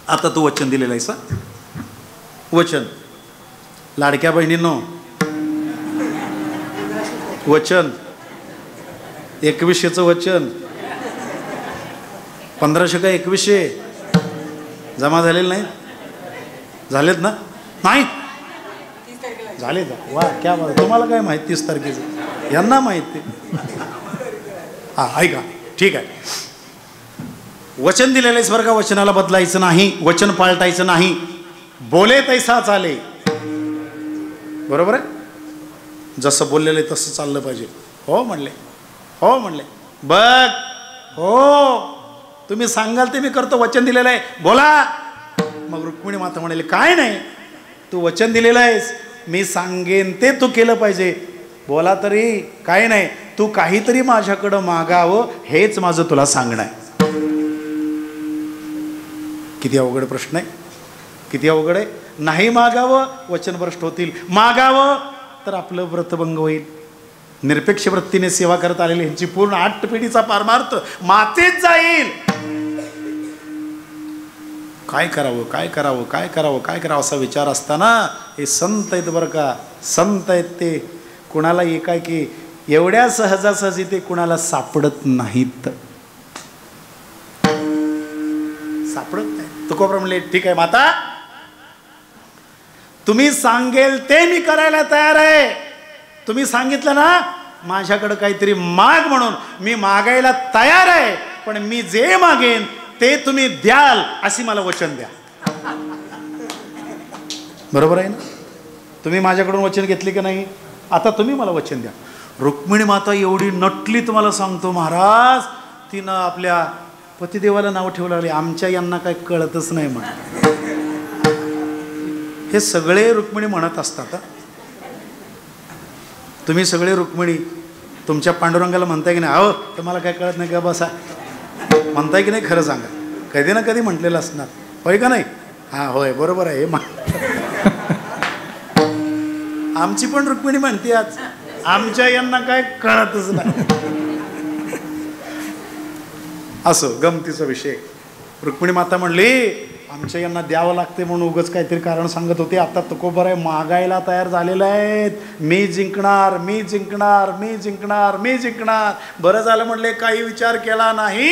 आता तू वचन दिलेलं आहेस. वचन, लाडक्या बहिणींनो, वचन 2100चं वचन, 1500 का 2100 जमा झालेलं नाही? झालेत ना? नाही झाले का? वा क्या बात. तुम्हाला काय माहिती 30 तारखेचं? यांना माहिती. हा ऐका, ठीक आहे, वचन दिलेलं आहेस बरं का, वचनाला बदलायचं नाही, वचन पाळटायचं नाही, बोले तैसा चाले, बरोबर आहे. जसं बोललेलं आहे तसं चाललं पाहिजे. हो म्हणले, हो म्हणले. बघ हो तुम्ही सांगाल ते मी करतो, वचन दिलेलं आहे, बोला. मग रुक्मिणी माता म्हणाली काय नाही, तू वचन दिलेलं आहेस, मी सांगेन ते तू केलं पाहिजे. बोला तरी काय नाही, तू काहीतरी माझ्याकडं मागावं हेच माझं तुला सांगणं आहे. किती अवघड प्रश्न आहे, किती अवघड आहे. नाही मागावं वचनभ्रष्ट होतील, मागावं तर आपलं व्रतभंग होईल. निरपेक्ष वृत्तीने सेवा करत आलेले ह्यांची पूर्ण 8 पिढीचा पारमार्थ मातेच जाईल. काय करावं काय करावं काय करावं काय करावं असा विचार असताना हे संत आहेत बरं का, संत आहेत ते. कुणाला एकाएकी एवढ्या सहजासहजी ते कुणाला सापडत नाहीत, सापडत नाही. तुकोबरा म्हणले ठीक आहे माता, तुम्ही सांगेल ते मी करायला तयार आहे. तुम्ही सांगितलं ना माझ्याकडे काहीतरी माग म्हणून, मी मागायला तयार आहे, पण मी जे मागेन ते तुम्ही द्याल अशी मला वचन द्या. बरोबर आहे ना, तुम्ही माझ्याकडून वचन घेतले की नाही, आता तुम्ही मला वचन द्या. रुक्मिणी माता एवढी नटली तुम्हाला सांगतो महाराज, तिनं आपल्या पतिदेवाला नाव ठेवू लागले, आमच्या यांना काही कळतच नाही म्हणून. हे सगळे रुक्मिणी म्हणत असतात. तुम्ही सगळे रुक्मिणी तुमच्या पांडुरंगाला म्हणताय की नाही, अहो तुम्हाला काय कळत नाही का बसा, म्हणताय की नाही, खरं सांगा. कधी ना कधी म्हटलेलं असणार, होय का नाही. हा होय बरोबर आहे. आमची पण रुक्मिणी म्हणते आज, आमच्या यांना काय कळतच नाही. असो गमतीचा विषय. रुक्मिणी माता म्हणली आमच्या यांना द्यावं लागते म्हणून उगाच काहीतरी कारण सांगत होते. आता तुकोबर आहे मागायला तयार झालेले आहेत, मी जिंकणार मी जिंकणार मी जिंकणार मी जिंकणार. बरं झालं म्हणले काही विचार केला नाही.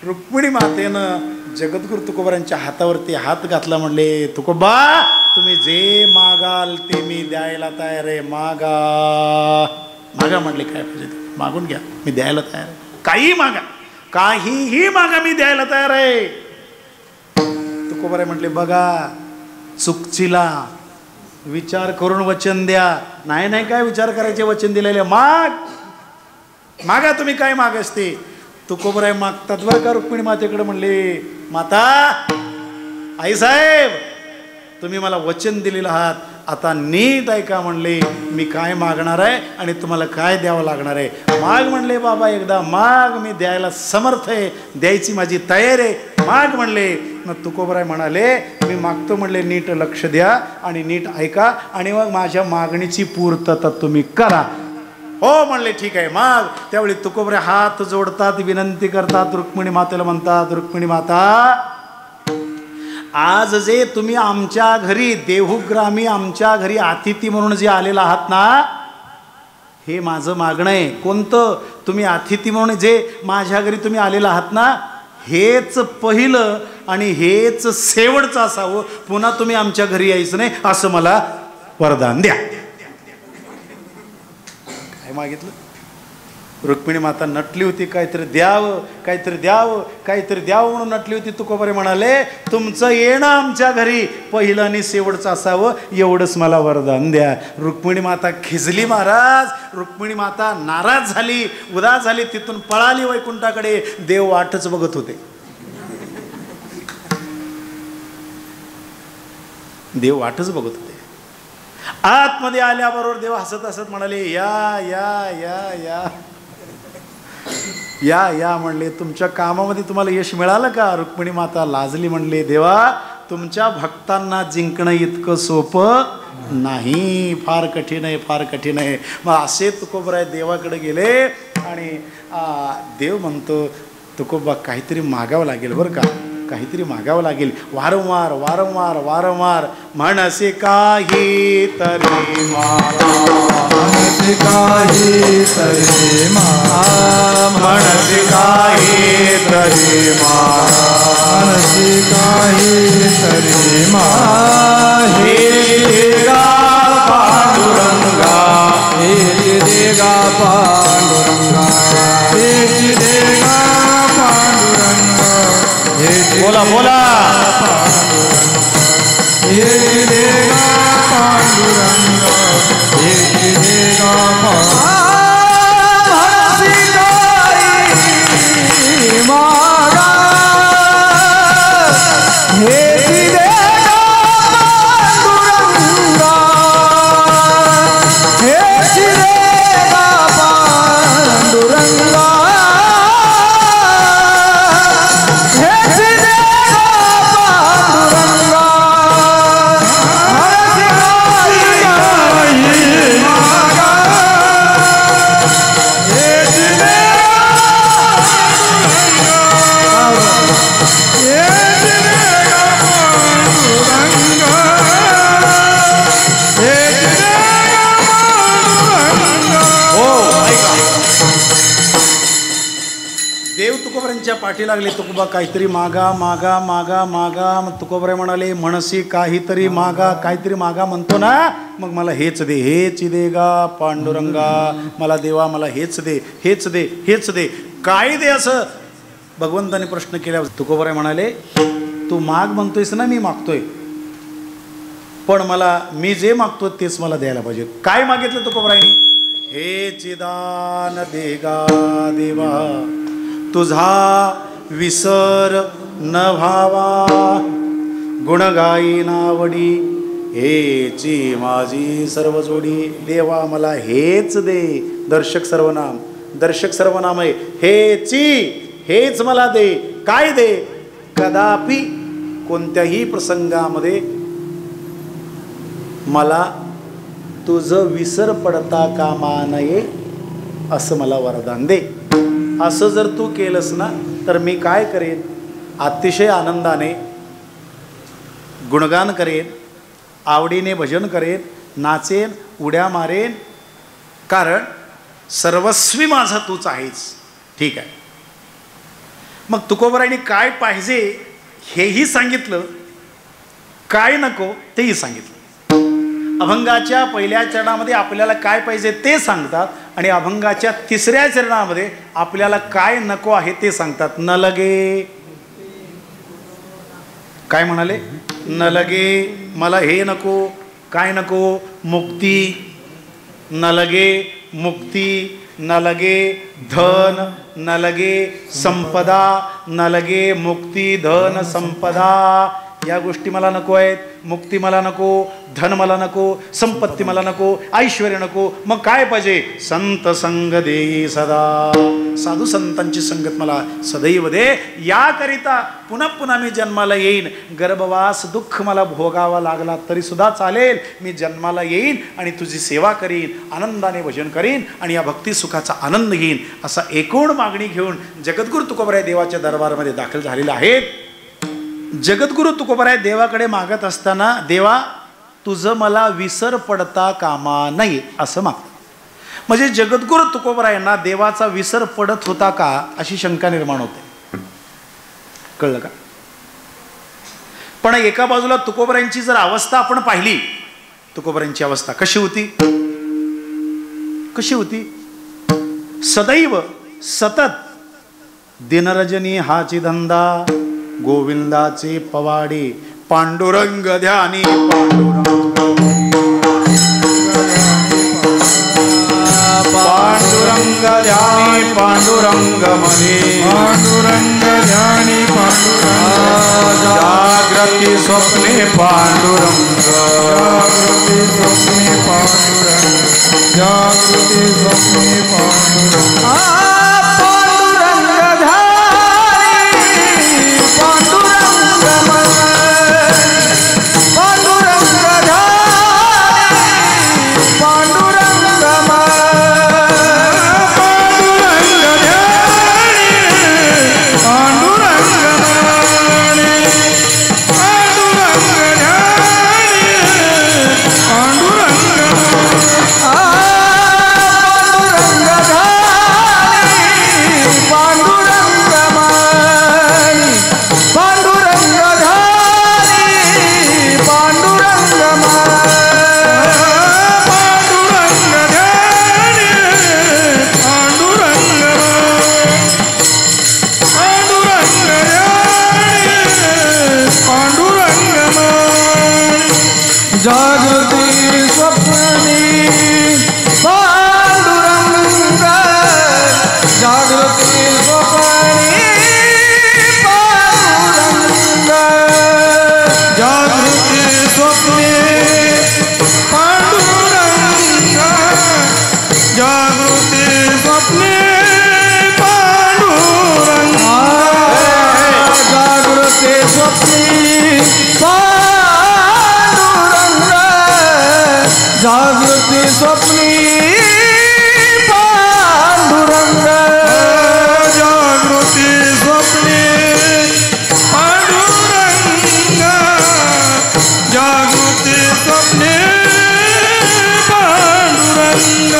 रुक्मिणी मातेनं जगद्गुरु तुकोबारांच्या हातावरती हात घातला, म्हणले तुकोबा तुम्ही जे मागाल ते मी द्यायला तयार आहे, मागा मागा. म्हणले काय पाहिजे ते मागून घ्या, मी द्यायला तयार आहे. काही मागा, काहीही मागा, मी द्यायला तयार आहे. तुकोबाराय म्हटले बघा चुकचिला, विचार करून वचन द्या. नाही नाही काय विचार करायचे, वचन दिलेले माग मागा, तुम्ही काय मागास ते. तुकोबाराय मागतात बरं का रुक्मिणी मातेकडे. म्हणले माता आई साहेब तुम्ही मला वचन दिलेलं आहात, आता नीट ऐका. म्हणले मी काय मागणार आहे आणि तुम्हाला काय द्यावं लागणार आहे. माग म्हणले बाबा एकदा माग, मी द्यायला समर्थ आहे, द्यायची माझी तयारी आहे, माग म्हणले. मग तुकोबराय म्हणाले मी मागतो म्हणले, नीट लक्ष द्या आणि नीट ऐका आणि मग माझ्या मागणीची पूर्तता तुम्ही करा. हो म्हणले ठीक आहे माग. त्यावेळी तुकोबराय हात जोडतात, विनंती करतात, रुक्मिणी मातेला म्हणतात रुक्मिणी माता आज जे तुम्ही आमच्या घरी देहुग्रामी आमच्या घरी अतिथी म्हणून जे आलेला आहात ना, हे माझं मागणं आहे. कोणतं? तुम्ही अतिथी म्हणून जे माझ्या घरी तुम्ही आलेला आहात ना, हेच पहिलं आणि हेच शेवटचं असावं, पुन्हा तुम्ही आमच्या घरी यायचं नाही असं मला वरदान द्या. काय मागितलं? रुक्मिणी माता नटली होती, काहीतरी द्यावं काहीतरी द्यावं काहीतरी द्यावं म्हणून नटली होती. तुकोबारे म्हणाले तुमचं येणं आमच्या घरी पहिलं आणि शेवटचं असावं, एवढंच मला वरदान द्या. रुक्मिणी माता खिजली महाराज. रुक्मिणी माता नाराज झाली, उदास झाली, तिथून पळाली वैकुंठाकडे. देव वाटच बघत होते, देव वाटच बघत होते. आतमध्ये आल्याबरोबर देव हसत हसत म्हणाले या या या या या या म्हणले तुमच्या कामामध्ये तुम्हाला यश मिळालं का? रुक्मिणी माता लाजली, म्हणले देवा तुमच्या भक्तांना जिंकणं इतकं सोपं नाही, फार कठीण आहे, फार कठीण आहे. मग असे तुकोबराय देवाकडे गेले आणि देव म्हणतो तुकोबा काहीतरी मागावं लागेल बरं का, काहीतरी मागावं लागेल. वारंवार वारंवार वारंवार म्हणसे काही तरी मनसी काही तरी म्हणसे काही तरी मनसी काही तरी हे देगा पांडुरंगा, हे देगा पांडुरंगा, हे देगा पांडुरंगा, बोला बोला हे देगा पांडुरंगा, हे देगा तुकोबरांच्या पाठी लागले. तुकोबा काहीतरी मागा मागा मागा मागा. मग तुकोबराय म्हणाले म्हणसी काहीतरी मागा, काहीतरी मागा म्हणतो ना, मग मला हेच दे, हेच दे गा पांडुरंगा, मला देवा मला हेच दे, हेच दे, हेच दे. काय दे असं भगवंताने प्रश्न केल्यावर तुकोबराय म्हणाले तू माग म्हणतोयस ना, मी मागतोय, पण मला मी जे मागतो तेच मला द्यायला पाहिजे. काय मागितलं तुकोबरायनी? हे चिदान देगा देवा तुझा विसर न व्हावा, गुणगाई नावडी हेची माझी सर्व जोडी. देवा मला हेच दे. दर्शक सर्वनाम, दर्शक सर्वनाम आहे. हेची, हेच मला दे. काय दे? कदापि कोणत्याही प्रसंगामध्ये मला तुझं विसर पडता कामा नये असं मला वरदान दे. असं जर तू केलंस ना तर मी काय करेन? अतिशय आनंदाने गुणगान करेन, आवडीने भजन करेन, नाचेन, उड्या मारेन, कारण सर्वस्वी माझा तूच आहेस. ठीक आहे. मग तुकोबरायने काय पाहिजे हेही सांगितलं, काय नको तेही सांगितलं. अभंगाच्या पहिल्या चरणामध्ये आपल्याला काय पाहिजे ते सांगतात आणि अभंगाच्या तिसऱ्या चरणामध्ये आपल्याला काय नको आहे ते सांगतात. न लगे, काय म्हणाले? न लगे, मला हे नको. काय नको? मुक्ती. न लगे मुक्ती, न लगे धन, न लगे संपदा. न लगे मुक्ती, धन, संपदा या गोष्टी मला नको आहेत. मुक्ती मला नको, धन मला नको, संपत्ती मला नको, ऐश्वर्य नको. मग काय पाहिजे? संत संग देई सदा. साधू संतांची संगत मला सदैव दे. याकरिता पुन्हा पुन्हा मी जन्माला येईन. गर्भवास दुःख मला भोगावा लागला तरी सुद्धा चालेल. मी जन्माला येईन आणि तुझी सेवा करीन, आनंदाने भजन करीन आणि या भक्ती सुखाचा आनंद घेईन. असा एकूण मागणी घेऊन जगद्गुरु तुकोबराय देवाच्या दरबारामध्ये दाखल झालेले आहेत. जगद्गुरु तुकोबराय देवाकडे मागत असताना, देवा तुझं मला विसर पडता कामा नये असं मागतात. म्हणजे जगद्गुरु तुकोबरायांना देवाचा विसर पडत होता का अशी शंका निर्माण होते. कळलं का? पण एका बाजूला तुकोबरायांची जर अवस्था आपण पाहिली, तुकोबरायांची अवस्था कशी होती? कशी होती? सदैव सतत दिनरजनी हाची धंदा, गोविंदाचे पवाडे, पांडुरंग ध्यानी पांडुरंग ध्यानी पांडुरंग मने, पांडुरंग ध्यानी पांडुरंग, जागृती स्वप्ने पांडुरंग, जागृती स्वप्ने पांडुरंग, जागृती स्वप्ने पांडुरंग. जागृती स्वप्नी पांडुरंग, जागृती स्वप्नी पांडुरंग, जागृती स्वप्नी पांडुरंग, जागृती स्वप्नी पांडुरंग, जागृती स्वप्नी जागृती स्वप्नी पांडुरंग, जागृती स्वप्नी पांडुरंग, जागृती स्वप्नी पांडुरंग,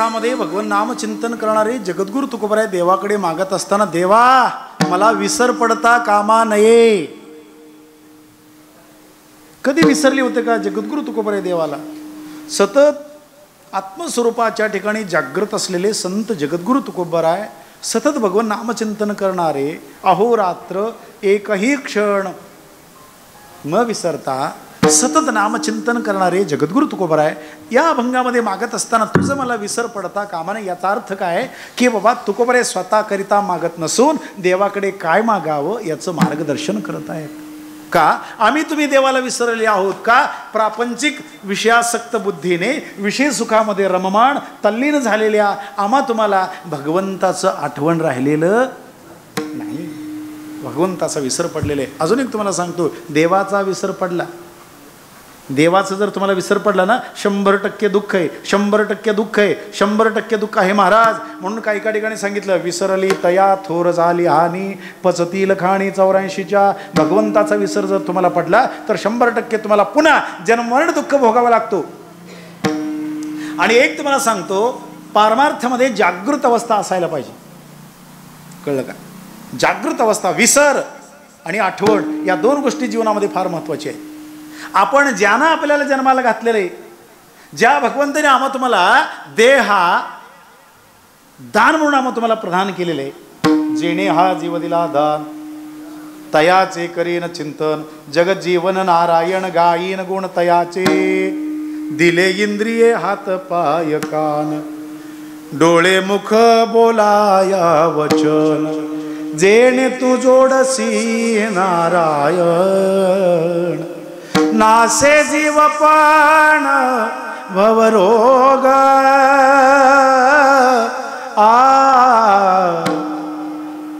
सुखामध्ये भगवन नाम चिंतन करणारे जगद्गुरु तुकोबराय देवाकडे मागत असताना, देवा मला विसर पडता कामा नये. कधी विसरले होते का जगद्गुरु तुकोबराय देवाला? सतत आत्मस्वरूपाच्या ठिकाणी जागृत असलेले संत जगद्गुरु तुकोबराय सतत भगवन नामचिंतन करणारे, अहोरात्र एकही क्षण न विसरता सतत नामचिंतन करणारे जगद्गुरु तुकोबराय या अभंगामध्ये मागत असताना, तुझं मला विसर पडता कामा नये. याचा अर्थ काय की बाबा तुकोबराय स्वतःकरिता मागत नसून देवाकडे काय मागावं याचं मार्गदर्शन करत आहेत. का आम्ही तुम्ही देवाला विसरले आहोत का? प्रापंचिक विषयासक्त बुद्धीने विषय सुखामध्ये रममाण तल्लीन झालेल्या आम्हा तुम्हाला भगवंताचं आठवण राहिलेलं नाही, भगवंताचा विसर पडलेला आहे. अजून एक तुम्हाला सांगतो, देवाचा विसर पडला, देवाचं जर तुम्हाला विसर पडला ना, 100% दुःख आहे, 100% दुःख आहे, 100% दुःख आहे महाराज. म्हणून काही ठिकाणी सांगितलं, विसरली तया थोर झाली हानी पचतील खाणी 84च्या. भगवंताचा विसर जर तुम्हाला पडला तर 100% तुम्हाला पुन्हा जन्ममरण दुःख भोगावं लागतो. आणि एक तुम्हाला सांगतो, पारमार्थामध्ये जागृत अवस्था असायला पाहिजे. कळलं का? जागृत अवस्था, विसर आणि आठवण या दोन गोष्टी जीवनामध्ये फार महत्त्वाच्या आहेत. आपण ज्यानं आपल्याला जन्माला घातलेलं आहे, ज्या भगवंताने आम्हा तुम्हाला देहा दान म्हणून आम्हा तुम्हाला प्रदान केलेलं आहे, जेणे हा जीव दिला दान तयाचे करीन चिंतन, जगत जीवन नारायण गायीन गुण तयाचे, दिले इंद्रिये हात पाय कान डोळे मुख बोलाया वचन, जेणे तू जोडसी नारायण, नासे जीवपान भवरोग.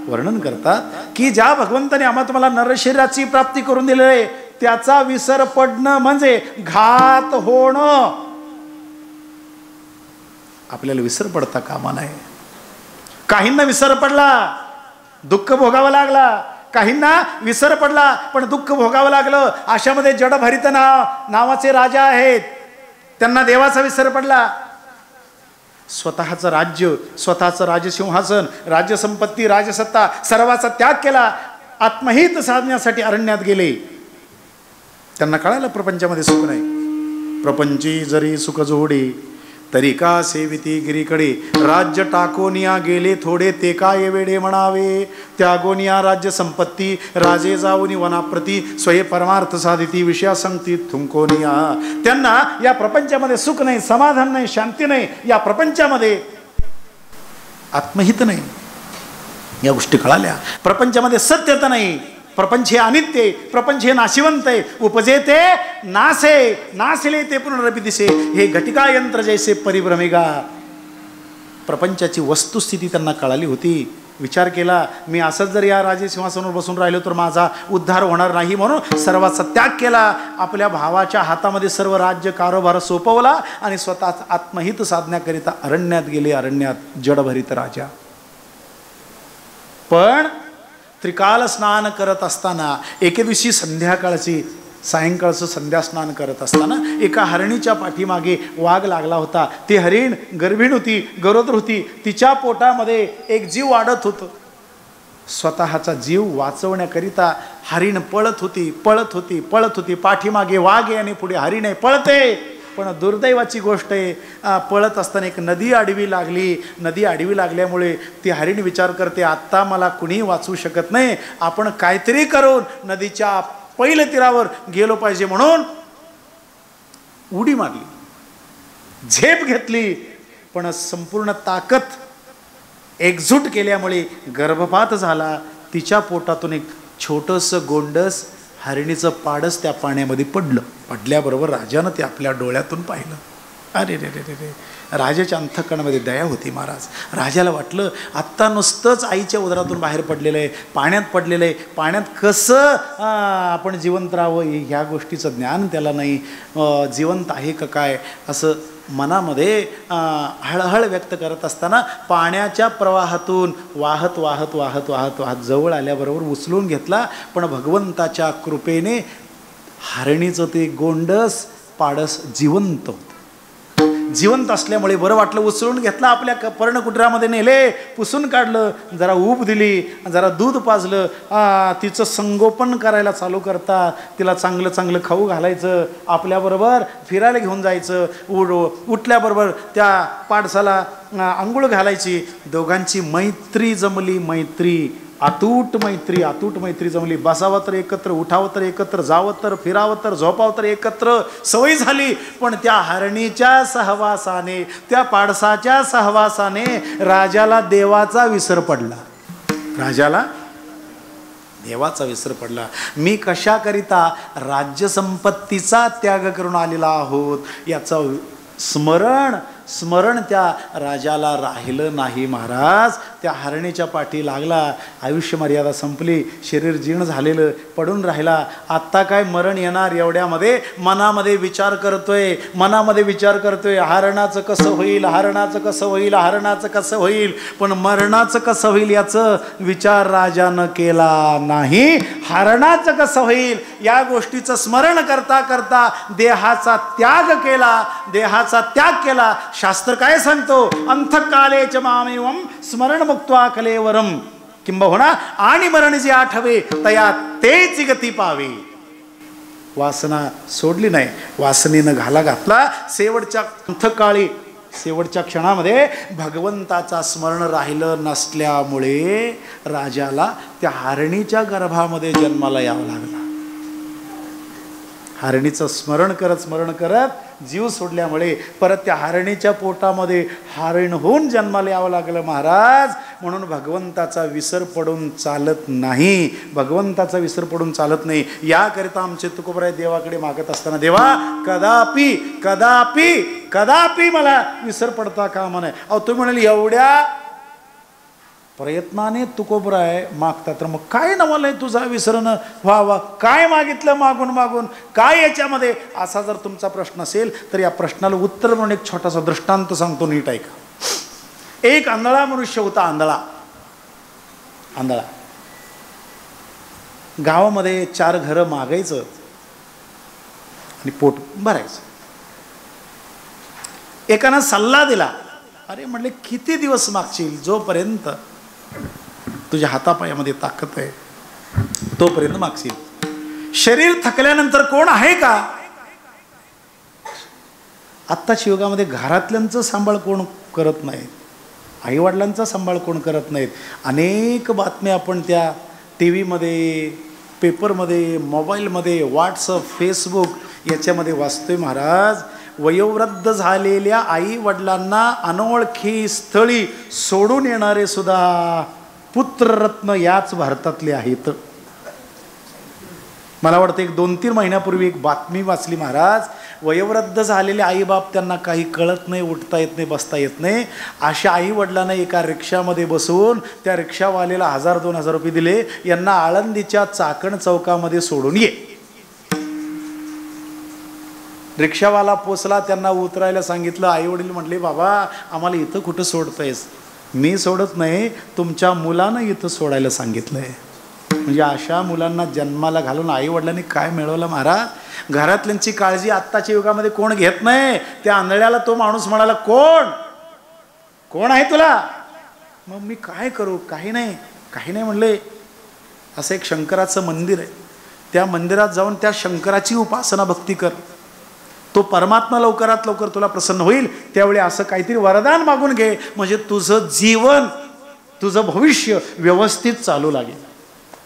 वर्णन करतात की ज्या भगवंताने आम्हा तुम्हाला नरशरीराची प्राप्ती करून दिलेली आहे, त्याचा विसर पडणं म्हणजे घात होणं. आपल्याला विसर पडता कामा नये. काहींना विसर पडला, दुःख भोगावं लागला, काहींना विसर पडला पण दुःख भोगावं लागलं. अशामध्ये जडभरित नावाचे राजा आहेत, त्यांना देवाचा विसर पडला. स्वतःचं राज्य, स्वतःचं राजसिंहासन, राज्यसंपत्ती, राजसत्ता सर्वाचा त्याग केला, आत्महित साधण्यासाठी अरण्यात गेले. त्यांना कळालं प्रपंचामध्ये सुख नाही. प्रपंची जरी सुख जोडी तरी का सेविती गिरीकडे, राज्य टाकोनिया गेले थोडे ते काय वेडे म्हणावे, त्यागोनिया राज्य संपत्ती राजे जाऊनी वनाप्रती, स्वये परमार्थ साधिती विषया संगती थुंकोनिया. त्यांना या प्रपंचामध्ये सुख नाही, समाधान नाही, शांती नाही, या प्रपंचामध्ये आत्महित नाही, या गोष्टी कळाल्या. प्रपंचामध्ये सत्यता नाही, प्रपंच हे अनित्य आहे, प्रपंच हे नाशिवंत आहे, उपजेते नासे नासिले ते पुनरपि दिसे, हे घटिका यंत्र जैसे परिभ्रमेगा. प्रपंचाची वस्तुस्थिती त्यांना कळाली होती. विचार केला, मी असंच जर या राजसिंहासनावर बसून राहिलो तर माझा उद्धार होणार नाही, म्हणून सर्वाचा त्याग केला. आपल्या भावाच्या हातामध्ये सर्व राज्य कारभार सोपवला आणि स्वतः आत्महित साधण्याकरिता अरण्यात गेले. अरण्यात जडभरित राजा. पण त्रिकाल स्नान करत असताना, एके दिवशी संध्याकाळची सायंकाळचं संध्या स्नान करत असताना एका हरणीच्या पाठीमागे वाघ लागला होता. ती हरीण गर्भीण होती, गरोदर होती, तिच्या पोटामध्ये एक जीव वाढत होतं. स्वतःचा जीव वाचवण्याकरिता हरीण पळत होती, पळत होती, पळत होती. पाठीमागे वाघ आहे आणि पुढे हरीण आहे, पळते. पण दुर्दैवाची गोष्ट आहे, पळत असताना एक नदी आडवी लागली. नदी आडवी लागल्यामुळे ती हरीण विचार करते, आत्ता मला कुणी वाचवू शकत नाही, आपण काहीतरी करून नदीच्या पहिल्या तीरावर गेलो पाहिजे. म्हणून उडी मारली, झेप घेतली, पण संपूर्ण ताकद एकजूट केल्यामुळे गर्भपात झाला. तिच्या पोटातून एक छोटंसं गोंडस हरणीचं पाडस त्या पाण्यामध्ये पडलं. पडल्याबरोबर राजानं ते आपल्या डोळ्यातून पाहिलं. अरे रे रे रे रे, राजाच्या अंतःकरणामध्ये दया होती महाराज. राजाला वाटलं, आत्ता नुसतंच आईच्या उदरातून बाहेर पडलेलं आहे, पाण्यात पडलेलं आहे, पाण्यात कसं आपण जिवंत राहावं ह्या गोष्टीचं ज्ञान त्याला नाही. जिवंत आहे का काय असं मनामध्ये हळहळ व्यक्त करत असताना पाण्याच्या प्रवाहातून वाहत वाहत वाहत वाहत वाहत जवळ आल्याबरोबर उचलून घेतला. पण भगवंताच्या कृपेने हरणीचं ते गोंडस पाडस जिवंत होतं. जिवंत असल्यामुळे बरं वाटलं, उचलून घेतला, आपल्या पर्णकुटरामध्ये नेले, पुसून काढलं, जरा ऊब दिली, जरा दूध पाजलं, तिचं संगोपन करायला चालू करता, तिला चांगलं चांगलं खाऊ घालायचं, आपल्याबरोबर फिरायला घेऊन जायचं, उठल्याबरोबर त्या पाडसाला आंघोळ घालायची. दोघांची मैत्री जमली, मैत्री अतूट मैत्री जमली. बसावं तर एकत्र, उठावं तर एकत्र, जावं तर, फिरावं तर, झोपावं तर एकत्र, सवय झाली. पण त्या हरणीच्या सहवासाने, त्या पाडसाच्या सहवासाने राजाला देवाचा विसर पडला. राजाला देवाचा विसर पडला. मी कशाकरिता राज्यसंपत्तीचा त्याग करून आलेला आहोत याचं स्मरण त्या राजाला राहिलं नाही. महाराज त्या हरणीच्या पाठी लागला. आयुष्य मर्यादा संपली, शरीर जीर्ण झालेलं पडून राहिला. आत्ता काय मरण येणार एवढ्यामध्ये मनामध्ये विचार करतोय, हरणाचं कसं होईल, पण मरणाचं कसं होईल याचं विचार राजानं केला नाही. हरणाचं कसं होईल या गोष्टीचं स्मरण करता करता देहाचा त्याग केला. शास्त्र काय सांगतो? अंतकाले च मामेवं स्मरण मुक्त्वा कलेवरम किंबहुना आणि मरण जे आठवे तया तेच गती पावे. वासना सोडली नाही, वासनेनं घाला घातला. शेवटच्या अंतकाळी, शेवटच्या क्षणामध्ये भगवंताचा स्मरण राहिलं नसल्यामुळे राजाला त्या हरणीच्या गर्भामध्ये जन्माला यावं लागला. हरणीचं स्मरण करत जीव सोडल्यामुळे परत त्या हरणीच्या पोटामध्ये हरण होऊन जन्माला यावं लागलं. महाराज म्हणून भगवंताचा विसर पडून चालत नाही. याकरिता आमचे तुकोबराय देवाकडे मागत असताना, देवा कदापि मला विसर पडता कामा नये. अहो तुम्ही म्हणाले एवढ्या प्रयत्नाने तुकोबराय मागतात, तर मग काय नवलंय तुझा विसरणं व्हावा? काय मागितलं मागून काय याच्यामध्ये? असा जर तुमचा प्रश्न असेल तर या प्रश्नाला उत्तर म्हणून एक छोटासा दृष्टांत सांगतो, नीट ऐका. एक आंधळा मनुष्य होता. आंधळा गावामध्ये 4 घरं मागायचं आणि पोट भरायचं. एकानं सल्ला दिला, अरे म्हणले किती दिवस मागशील? जोपर्यंत तुझ्या हातापायामध्ये ताकद आहे तोपर्यंत मागशील. शरीर थकल्यानंतर कोण आहे का? आत्ताच्या युगामध्ये घरातल्यांचं सांभाळ कोण करत नाही, आईवडिलांचा सांभाळ कोण करत नाहीत. अनेक बातम्या आपण त्या टी व्हीमध्ये, पेपरमध्ये, मोबाईलमध्ये, व्हॉट्सअप, फेसबुक याच्यामध्ये वाचतोय. महाराज वयोवृद्ध झालेल्या आई वडिलांना अनोळखी स्थळी सोडून येणारे सुद्धा पुत्ररत्न याच भारतातले आहेत. मला वाटतं 1-2-3 महिन्यापूर्वी एक बातमी वाचली. महाराज वयोवृद्ध झालेले आईबाप, त्यांना काही कळत नाही, उठता येत नाही, बसता येत नाही. अशा आई वडिलांना एका रिक्षामध्ये बसवून त्या रिक्षावालेला 1000-2000 रुपये दिले, यांना आळंदीच्या चाकण चौकामध्ये सोडून ये. रिक्षावाला पोचला, त्यांना उतरायला सांगितलं. आई वडील म्हटले, बाबा आम्हाला इथं कुठं सोडतायस? मी सोडत नाही, तुमच्या मुलानं इथं सोडायला सांगितलंय. म्हणजे अशा मुलांना जन्माला घालून आई वडिलांनी काय मिळवलं महाराज? घरातल्यांची काळजी आत्ताच्या युगामध्ये कोण घेत नाही. त्या आंधळ्याला तो माणूस म्हणाला, कोण आहे तुला? मग मी काय करू? काही नाही म्हणले. असं एक शंकराचं मंदिर आहे, त्या मंदिरात जाऊन त्या शंकराची उपासना भक्ती कर. तो परमात्मा लवकरात लवकर तुला प्रसन्न होईल. त्यावेळी असं काहीतरी वरदान मागून घे, म्हणजे तुझं जीवन, तुझं भविष्य व्यवस्थित चालू लागेल.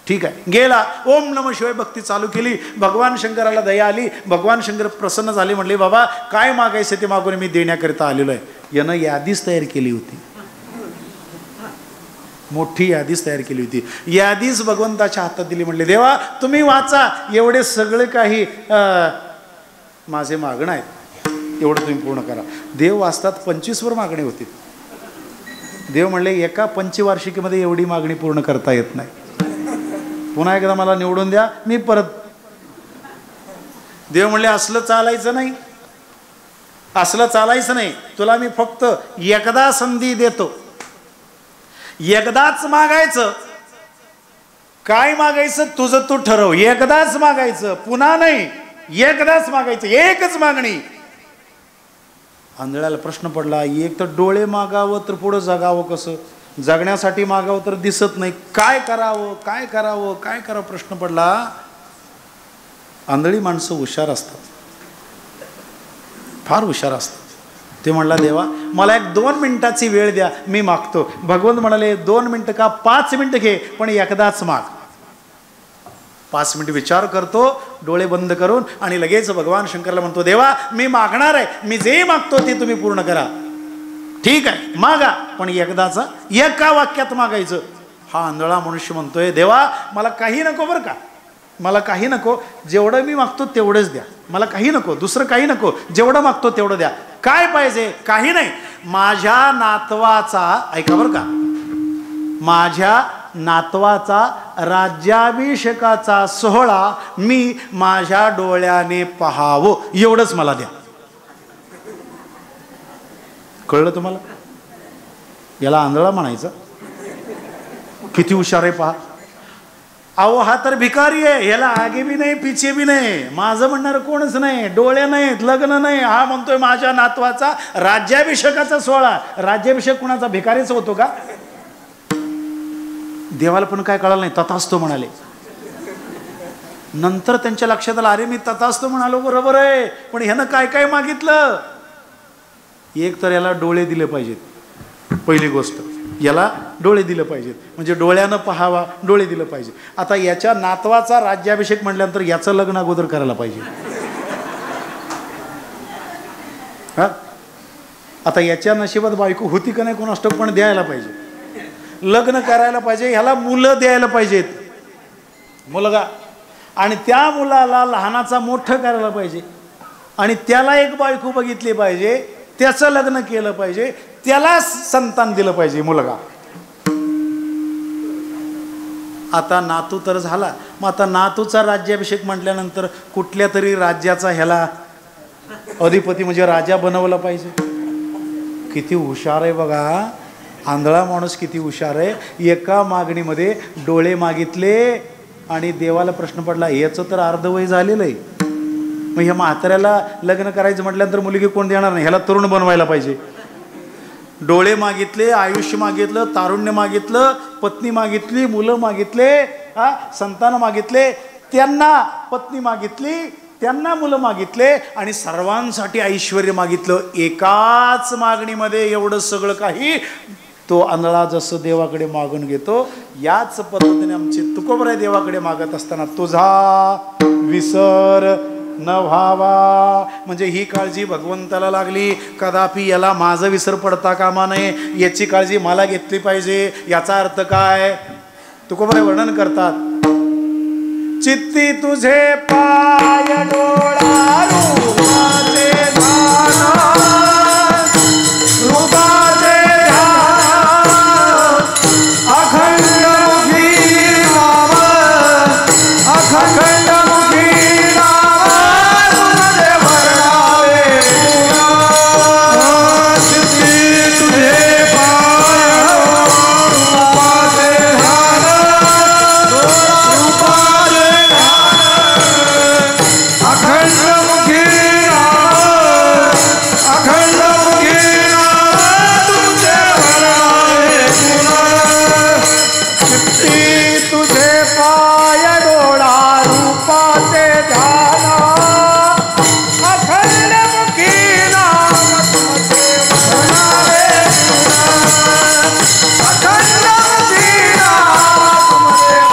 ठीक आहे, गेला. ओम नमः शिवाय भक्ती चालू केली. भगवान शंकराला दया आली. भगवान शंकर प्रसन्न झाले. म्हणले, बाबा काय मागायचं ते मागून मी देण्याकरिता आलेलो आहे. यानं यादीच तयार केली होती, मोठी यादीच तयार केली होती. यादीच भगवंताच्या हातात दिली. म्हणले, देवा तुम्ही वाचा, एवढे सगळे काही माझे मागणं आहेत, एवढं तुम्ही पूर्ण करा. देव वाचतात 25वर मागणी होती. देव म्हणले, एका पंचवार्षिकीमध्ये एवढी मागणी पूर्ण करता येत नाही, पुन्हा एकदा मला निवडून द्या, मी परत. देव म्हणले, असलं चालायचं नाही, तुला मी फक्त एकदा संधी देतो, एकदाच मागायचं. काय मागायचं तुझं तू ठरव, एकदाच मागायचं, पुन्हा नाही, एकदाच मागायचं, एकच मागणी. आंधळ्याला प्रश्न पडला, एक तर डोळे मागावं तर पुढं जगावं कसं, जगण्यासाठी मागावं तर दिसत नाही, काय करावं काय करावं काय करावं प्रश्न पडला. आंधळी माणसं हुशार असतात, फार हुशार असतात. ते म्हणला, देवा मला एक 2 मिनिटाची वेळ द्या, मी मागतो. भगवंत म्हणाले, 2 मिनिटं का 5 मिनिटं घे, पण एकदाच माग. 5 मिनिट विचार करतो डोळे बंद करून, आणि लगेच भगवान शंकरला म्हणतो, देवा मी मागणार आहे, मी जे मागतो ते तुम्ही पूर्ण करा. ठीक आहे मागा, पण एकदाचा एका वाक्यात मागायचं. हा आंधळा मनुष्य म्हणतोय, देवा मला काही नको बरं का, मला काही नको, जेवढं मी मागतो तेवढंच द्या, मला काही नको, दुसरं काही नको, जेवढं मागतो तेवढं द्या. काय पाहिजे? काही नाही, माझ्या नातवाचा, ऐका बरं का, माझ्या नातवाचा राज्याभिषेकाचा सोहळा मी माझ्या डोळ्याने पाहावं, एवढंच मला द्या. कळलं तुम्हाला? याला आंधळा म्हणायचं? किती हुशार आहे पहा. अहो हा तर भिकारी आहे, ह्याला आगे बी नाही पिछे बी नाही, माझं म्हणणारं कोणच नाही, डोळे नाहीत, लग्न नाही. हा म्हणतोय माझ्या नातवाचा राज्याभिषेकाचा सोहळा. राज्याभिषेक कुणाचा? भिकारीच होतो का? देवाला पण काय कळलं नाही, तथास्तु म्हणाले. नंतर त्यांच्या लक्षात आलं, अरे मी तथास्तु म्हणालो बरोबर आहे, पण ह्यानं काय काय मागितलं. एक तर याला डोळे दिले पाहिजेत, पहिली गोष्ट याला डोळे दिले पाहिजेत, म्हणजे डोळ्यानं पाहावा, डोळे दिले पाहिजे. आता याच्या नातवाचा राज्याभिषेक म्हटल्यानंतर याचं लग्न अगोदर करायला पाहिजे. हा, आता याच्या नशिबात बायको होती का नाही कोणास ठाऊक, पण द्यायला पाहिजे, लग्न करायला पाहिजे, ह्याला मुलं द्यायला पाहिजेत, मुलगा, आणि त्या मुलाला लहानाचा मोठं करायला पाहिजे, आणि त्याला एक बायको बघितली पाहिजे, त्याचं लग्न केलं पाहिजे, त्याला संतान दिलं पाहिजे, मुलगा. आता नातू तर झाला, मग आता नातूचा राज्याभिषेक म्हटल्यानंतर कुठल्या तरी राज्याचा ह्याला अधिपती म्हणजे राजा बनवला पाहिजे. किती हुशार आहे बघा, आंधळा माणूस किती हुशार आहे. एका मागणीमध्ये डोळे मागितले आणि देवाला प्रश्न पडला, याचं तर अर्धवय झालेलं आहे, मग ह्या म्हाताऱ्याला लग्न करायचं म्हटल्यानंतर मुलगी कोण देणार नाही, ह्याला तरुण बनवायला पाहिजे. डोळे मागितले, आयुष्य मागितलं, तारुण्य मागितलं, पत्नी मागितली, मुलं मागितले, हा संतान मागितले, त्यांना पत्नी मागितली, त्यांना मुलं मागितले, आणि सर्वांसाठी ऐश्वर्य मागितलं. एकाच मागणीमध्ये एवढं सगळं काही तो आंधळा जसं देवाकडे मागून घेतो, याच पद्धतीने आमची तुकोबराय देवाकडे मागत असताना तुझा विसर न व्हावा. म्हणजे ही काळजी भगवंताला लागली, कदापि याला माझं विसर पडता कामा नये, याची काळजी मला घेतली पाहिजे. याचा अर्थ काय? तुकोबराय वर्णन करतात, चित्ती तुझे पाय डोळा रूपाचे ध्यान, रूपाचे ध्यान, अखंड मुखी नाम, अखंड मुखी नाम तुझे वर्णावे. चित्ती तुझे पाय रूपाचे ध्यान, रूपाचे अखंड मुखी नाम, अखंड मुखी नाम तुझे वर्णावे. चित्ती तुझे पाय डोळा रूपाचे ध्यान, अखंड मुखी नाम तुझे वर्णावे. अखंड मुखी नाम तुझे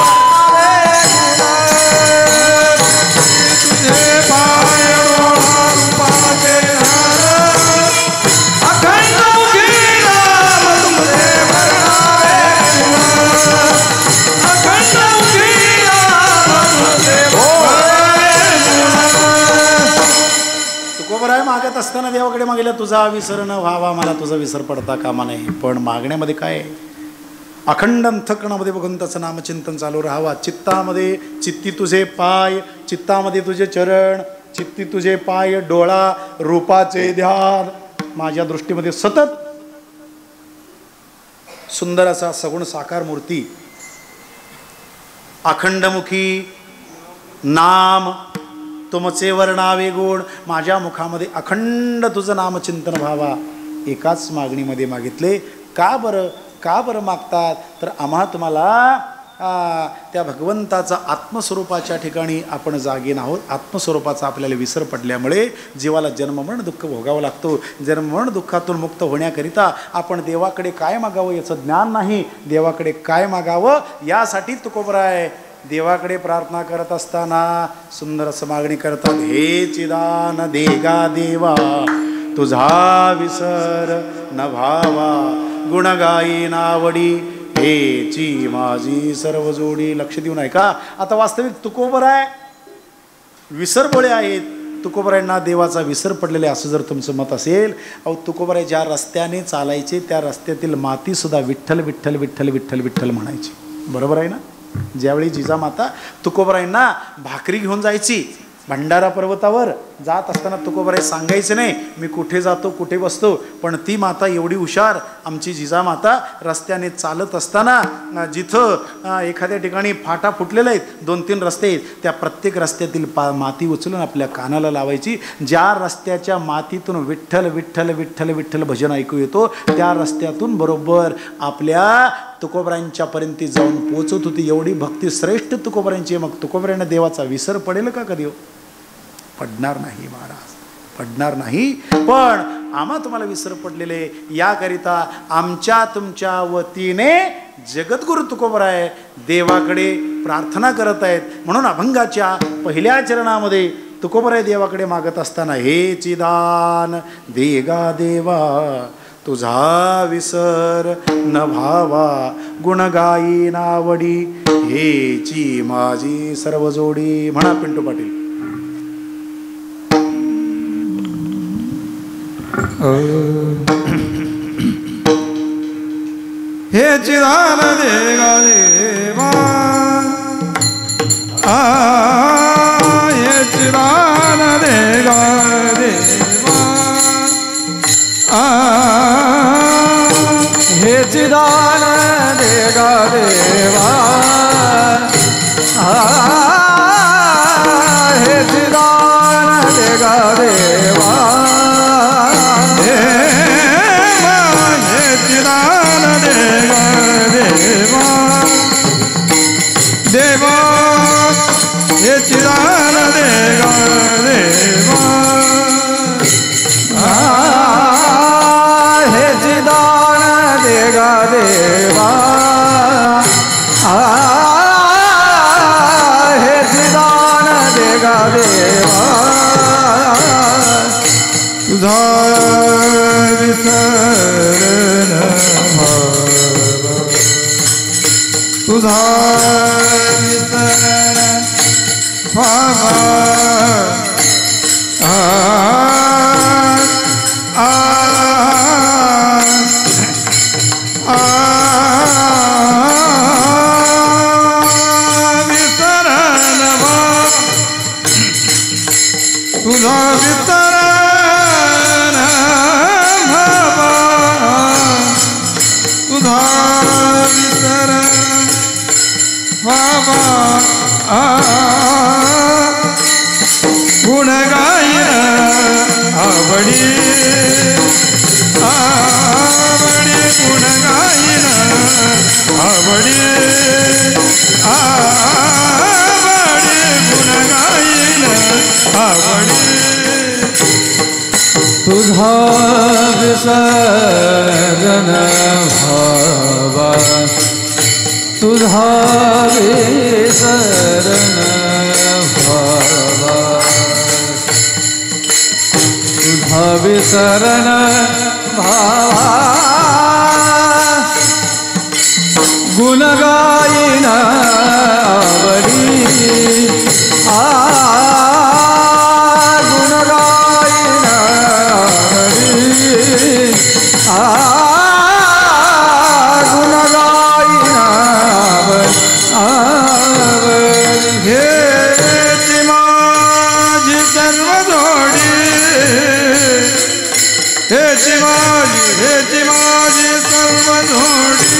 तुझे पाय डोळा रूपाचे ध्यान, अखंड मुखी नाम तुझे वर्णावे. अखंड मुखी नाम तुझे तुकोबराय मागत असताना देवाकडे मागितलं, तुझा विसर न व्हावा, मला तुझा विसर पडता कामा नाही. पण मागण्यामध्ये काय आहे? अखंड अंतःकरणामध्ये भगवंताचं नामचिंतन चालू राहावा. चित्तामध्ये चित्ती तुझे पाय, चित्तामध्ये तुझे चरण, चित्ती तुझे पाय डोळा, रूपाचे ध्यान, माझ्या दृष्टीमध्ये सतत सुंदर असा सगुण साकार मूर्ती, अखंडमुखी नाम, तुमचे वर्णावे गुण, माझ्या मुखामध्ये अखंड तुझं नामचिंतन व्हावा. एकाच मागणीमध्ये मागितले. का बरं मागतात? तर आम्हा तुम्हाला त्या भगवंताचा आत्मस्वरूपाच्या ठिकाणी आपण जागीन आहोत. आत्मस्वरूपाचा आपल्याला विसर पडल्यामुळे जीवाला जन्ममरण दुःख भोगावं लागतो. जन्ममरण दुःखातून मुक्त होण्याकरिता आपण देवाकडे काय मागावं याचं ज्ञान नाही. देवाकडे काय मागावं यासाठी तुकोबराय देवाकडे प्रार्थना करत असताना सुंदर असं मागणी करतात. हे चिदान देगा देवा तुझा विसर न भावा, गुणगायी नावडी हेची माझी सर्व जोडी. लक्ष देऊन ऐका. आता वास्तविक तुकोबराय विसरबोळे आहेत. तुकोबरायांना देवाचा विसर पडलेला असं जर तुमचं मत असेल, अहो तुकोबराय ज्या रस्त्याने चालायचे त्या रस्त्यातील मातीसुद्धा विठ्ठल विठ्ठल विठ्ठल विठ्ठल विठ्ठल म्हणायची. बरोबर आहे ना? ज्यावेळी जिजामाता तुकोबरायांना भाकरी घेऊन जायची भंडारा पर्वतावर जात असताना तुकोबराय सांगायचं नाही मी कुठे जातो कुठे बसतो, पण ती माता एवढी हुशार आमची जिजामाता रस्त्याने चालत असताना जिथं एखाद्या ठिकाणी फाटा फुटलेला आहेत 2-3 रस्ते आहेत त्या प्रत्येक रस्त्यातील माती उचलून आपल्या कानाला लावायची. ज्या रस्त्याच्या मातीतून विठ्ठल विठ्ठल विठ्ठल विठ्ठल भजन ऐकू येतो त्या रस्त्यातून बरोबर आपल्या तुकोबरायांच्या पर्यंत जाऊन पोचत होती. एवढी भक्ती श्रेष्ठ तुकोबरायांची. मग तुकोबरायांना देवाचा विसर पडेल का कधी? पडणार नाही महाराज, पडणार नाही. पण आम्हा तुम्हाला विसर पडलेले याकरिता आमच्या तुमच्या वतीने जगद्गुरु तुकोबराय देवाकडे प्रार्थना करत आहेत. म्हणून अभंगाच्या पहिल्या चरणामध्ये तुकोबराय देवाकडे मागत असताना हे चिदान देगा देवा तुझा विसर न भावा, गुणगायी नावडी हेची माझी सर्व जोडी. म्हणा पिंटू पाटील. हे चिदान देगा देवा, हे चिदान देगा देवा, हे चिदान देगा देवा, हे चिदान देगा देवा, देवा हे चिदान देगा देवा, हे चिदान देगा देवा, हे चिदान देगा देवा, तुझा विसर न भावा, तुझा विसर भावा, विसर न भावा, तुझा विसर न भावा, तुझा विसर बाबा गुण गायन आवडी, आवडी गुण गायन आवडी, आवडी गुण गायन आवडी, तुझा विसर्जन भावा, तुझा विसरण भावा, तुझा विसरण भावा, गुण गायन आवडी, गुण गायन आवडी, गुण गायन हेची माझी सर्व जोडी, हेची माझी सर्व जोडी,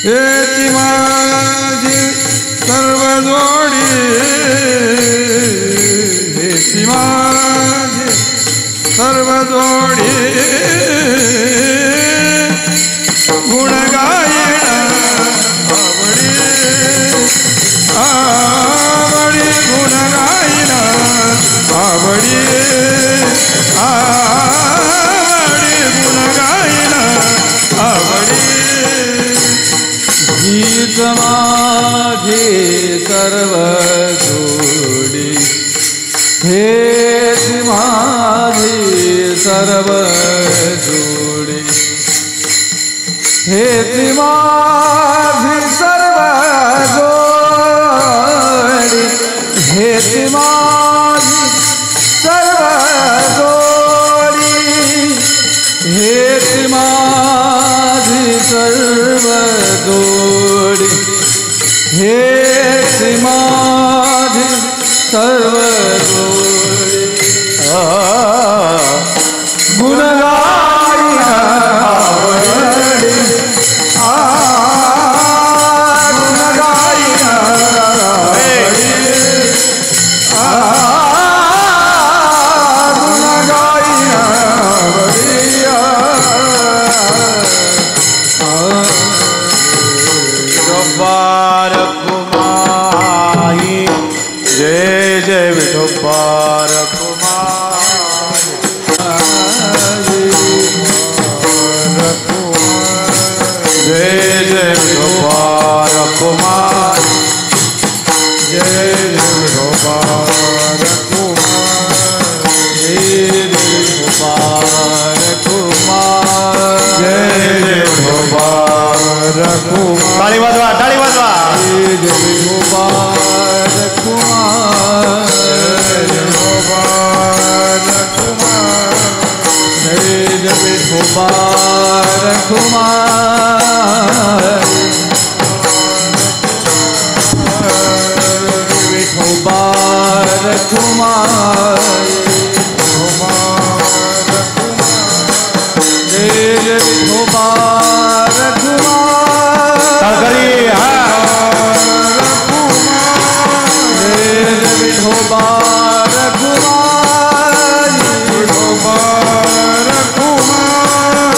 हेची माझी सर्व जोडी हेची माझी सर्व जोडी गुण गायण आवडी आवडी गुण गायण आवडी आवडी गुण गायण आवडी गीत माझी सर्व जोडी हेच माझी सर्व जोडी हेच माझी सर्व जोडी हेच माझी सर्व जोडी हेच माझी सर्व जोडी हेच माझी सर्व जोडी गुण गायण आवडी गुण गायण आवडी गुण गायण आवडी विठोबार कुमाई जय जय विठोबार कुमाई जय जय विठोबार कुमाई जय जय विठोबार कुमाई जय जय विठोबार कुमाई जय जय विठोबार कुमाई टाळी वाजवा टाळी वाजवा जय जय विठोबार कुमाई जय जय विठोबार कुमाई जय जय विठोबार कुमाई विठोबार कुमाई जय जय विठोबार कुमाई टाळकरी हा जय जय विठोबार कुमाई विठोबार कुमाई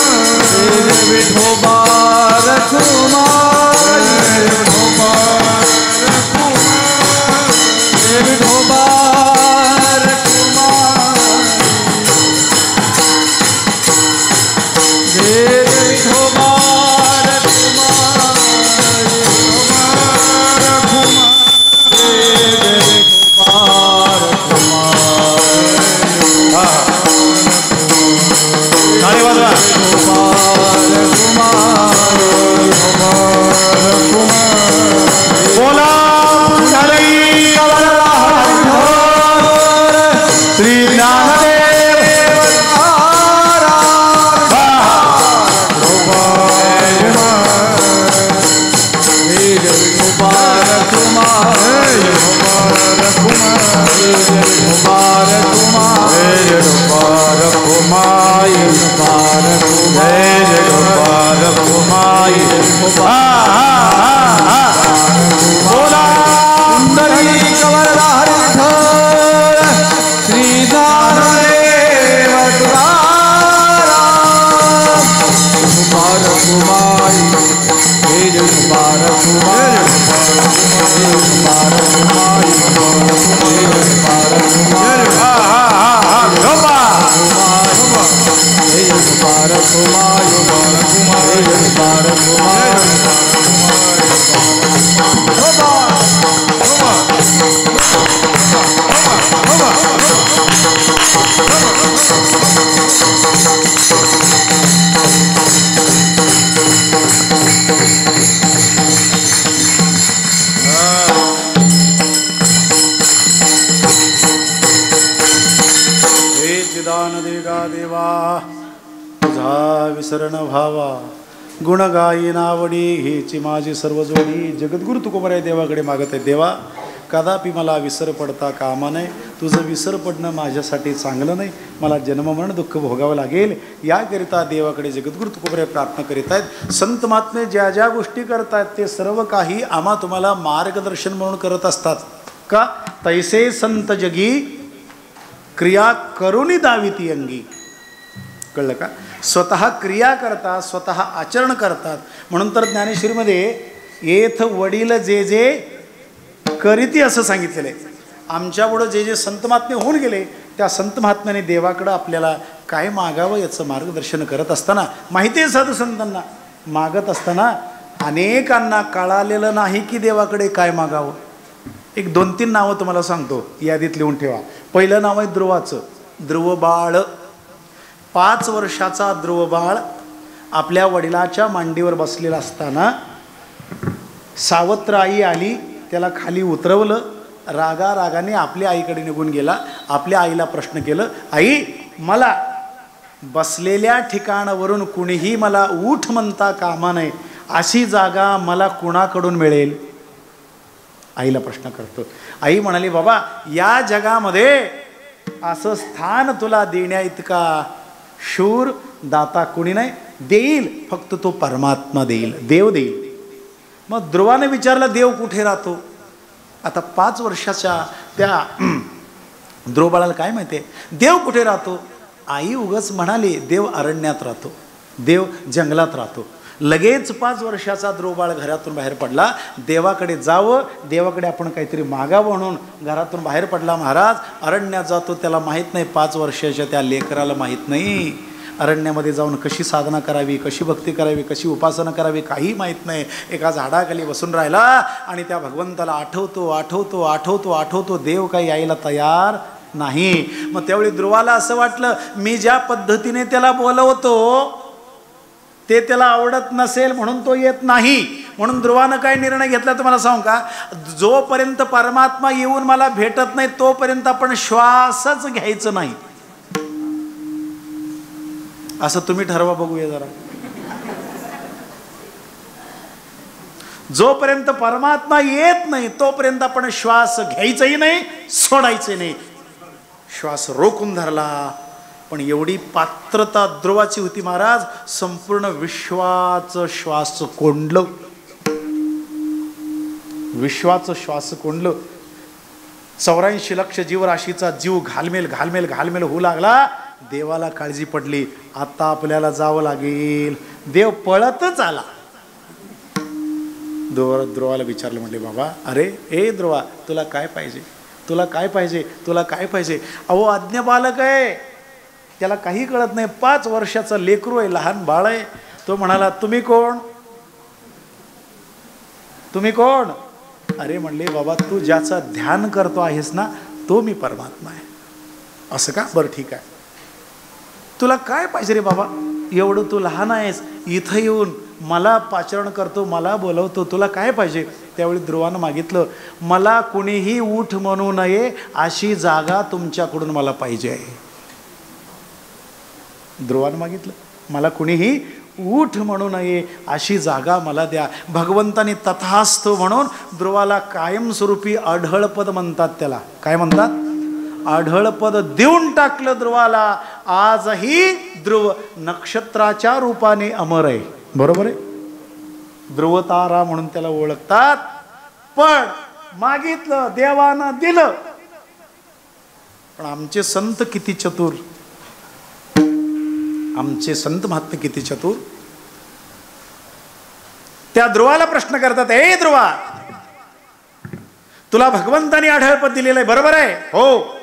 जय जय विठोबार कुमाई विठोबार कुमाई जय विठोबार कुमाई जय जय विठोबार टाळी वाजवा बोला पुंडलिक श्री ज्ञानदेव विसरण भावा गुण गायी नावडी हेची माझी सर्व जोडी. जगद्गुरु तुकोबराय देवाकडे मागत आहे, देवा कदापि मला विसर पडता कामा नये. तुझं विसर पडणं माझ्यासाठी चांगलं नाही. मला जन्ममरण दुःख भोगावं लागेल. याकरिता देवाकडे जगद्गुरु तुकोबरे प्रार्थना करीत आहेत. संत महात्मे ज्या ज्या गोष्टी करतात ते सर्व काही आम्हा तुम्हाला मार्गदर्शन म्हणून करत असतात. का तैसे संत जगी क्रिया करुनी दाविती अंगी. कळलं का? स्वतः क्रिया करतात, स्वतः आचरण करतात. म्हणून तर ज्ञानेश्वरीमध्ये येथ वडील जे जे करीती असं सांगितलेलं आहे. आमच्यापुढं जे जे संत महात्मे होऊन गेले त्या संत महात्म्याने देवाकडं आपल्याला काय मागावं याचं मार्गदर्शन करत असताना, माहिती आहे साधू संतांना, मागत असताना अनेकांना कळालेलं नाही की देवाकडे काय मागावं. एक 2-3 नावं तुम्हाला सांगतो, यादीत लिहून ठेवा. पहिलं नाव आहे ध्रुवाचं. ध्रुव बाळ, 5 वर्षाचा ध्रुव बाळ आपल्या वडिलाच्या मांडीवर बसलेला असताना सावत्र आई आली, त्याला खाली उतरवलं. रागाने आपल्या आईकडे निघून गेला. आपल्या आईला प्रश्न केलं, आई मला बसलेल्या ठिकाणावरून कुणीही मला उठ म्हणता कामा नये, अशी जागा मला कुणाकडून मिळेल? आईला प्रश्न करतो. आई म्हणाली, बाबा या जगामध्ये असं स्थान तुला देण्या इतका शूर दाता कुणी नाही. देईल फक्त तो परमात्मा देईल, देव देईल. मग ध्रुवाने विचारलं, देव कुठे राहतो? आता 5 वर्षाच्या त्या ध्रुव बाळाला काय माहिती आहे देव कुठे राहतो? आई उगाच म्हणाली, देव अरण्यात राहतो, देव जंगलात राहतो. लगेच 5 वर्षाचा ध्रुव बाळ घरातून बाहेर पडला. देवाकडे जावं, देवाकडे आपण काहीतरी मागावं म्हणून घरातून बाहेर पडला. महाराज अरण्यात जातो, त्याला माहीत नाही, 5 वर्षाच्या त्या लेकराला माहीत नाही अरण्यामध्ये जाऊन कशी साधना करावी, कशी भक्ती करावी, कशी उपासना करावी, काही माहीत नाही. एका झाडाखाली बसून राहिला आणि त्या भगवंताला आठवतो. देव काही यायला तयार नाही. मग त्यावेळी ध्रुवाला असं वाटलं, मी ज्या पद्धतीने त्याला बोलवतो ते त्याला आवडत नसेल म्हणून तो येत नाही. म्हणून ध्रुवानं काय निर्णय घेतला तुम्हाला सांगू का? जोपर्यंत परमात्मा येऊन मला भेटत नाही तोपर्यंत आपण श्वासच घ्यायचं नाही. असं तुम्ही ठरवा, बघूया जरा. जोपर्यंत परमात्मा येत नाही तोपर्यंत आपण श्वास घ्यायचाही नाही, सोडायचे नाही. श्वास रोखून धरला. पण एवढी पात्रता ध्रुवाची होती महाराज, संपूर्ण विश्वाचं श्वास कोंडलं. विश्वाचं श्वास कोंडलं. 84 लक्ष जीवराशीचा जीव घालमेल होऊ लागला. देवाला काळजी पडली, आता आपल्याला जावं लागेल. देव पळतच आला. ध्रुवाला विचारलं, म्हणले, बाबा अरे ए ध्रुवा, तुला काय पाहिजे? अहो अज्ञ बालक आहे, त्याला काही कळत नाही. 5 वर्षाचा लेकरू आहे, लहान बाळ आहे. तो म्हणाला, तुम्ही कोण? अरे म्हणले, बाबा तू ज्याचं ध्यान करतो आहेस ना तो मी परमात्मा आहे. असं का? बरं ठीक आहे. तुला काय पाहिजे रे बाबा? एवढं तू लहान आहेस, इथं येऊन मला पाचारण करतो, मला बोलवतो, तुला काय पाहिजे? त्यावेळी ध्रुवानं मागितलं, मला कुणीही उठ म्हणू नये अशी जागा तुमच्याकडून मला पाहिजे आहे. ध्रुवानं मागितलं, मला कुणीही उठ म्हणू नये अशी जागा मला द्या. भगवंताने तथास्तु म्हणून ध्रुवाला कायमस्वरूपी अढळपद म्हणतात. त्याला काय म्हणतात? अढळपद देऊन टाकलं ध्रुवाला. आजही ध्रुव नक्षत्राच्या रूपाने अमर आहे. बरोबर आहे? ध्रुवतारा म्हणून त्याला ओळखतात. पण मागितलं, देवानं दिलं. पण आमचे संत किती चतुर, आमचे संत महात्मे किती चतुर. त्या ध्रुवाला प्रश्न करतात, ए ध्रुवा, तुला भगवंताने आढळपद दिलेलं आहे, बरोबर आहे? हो.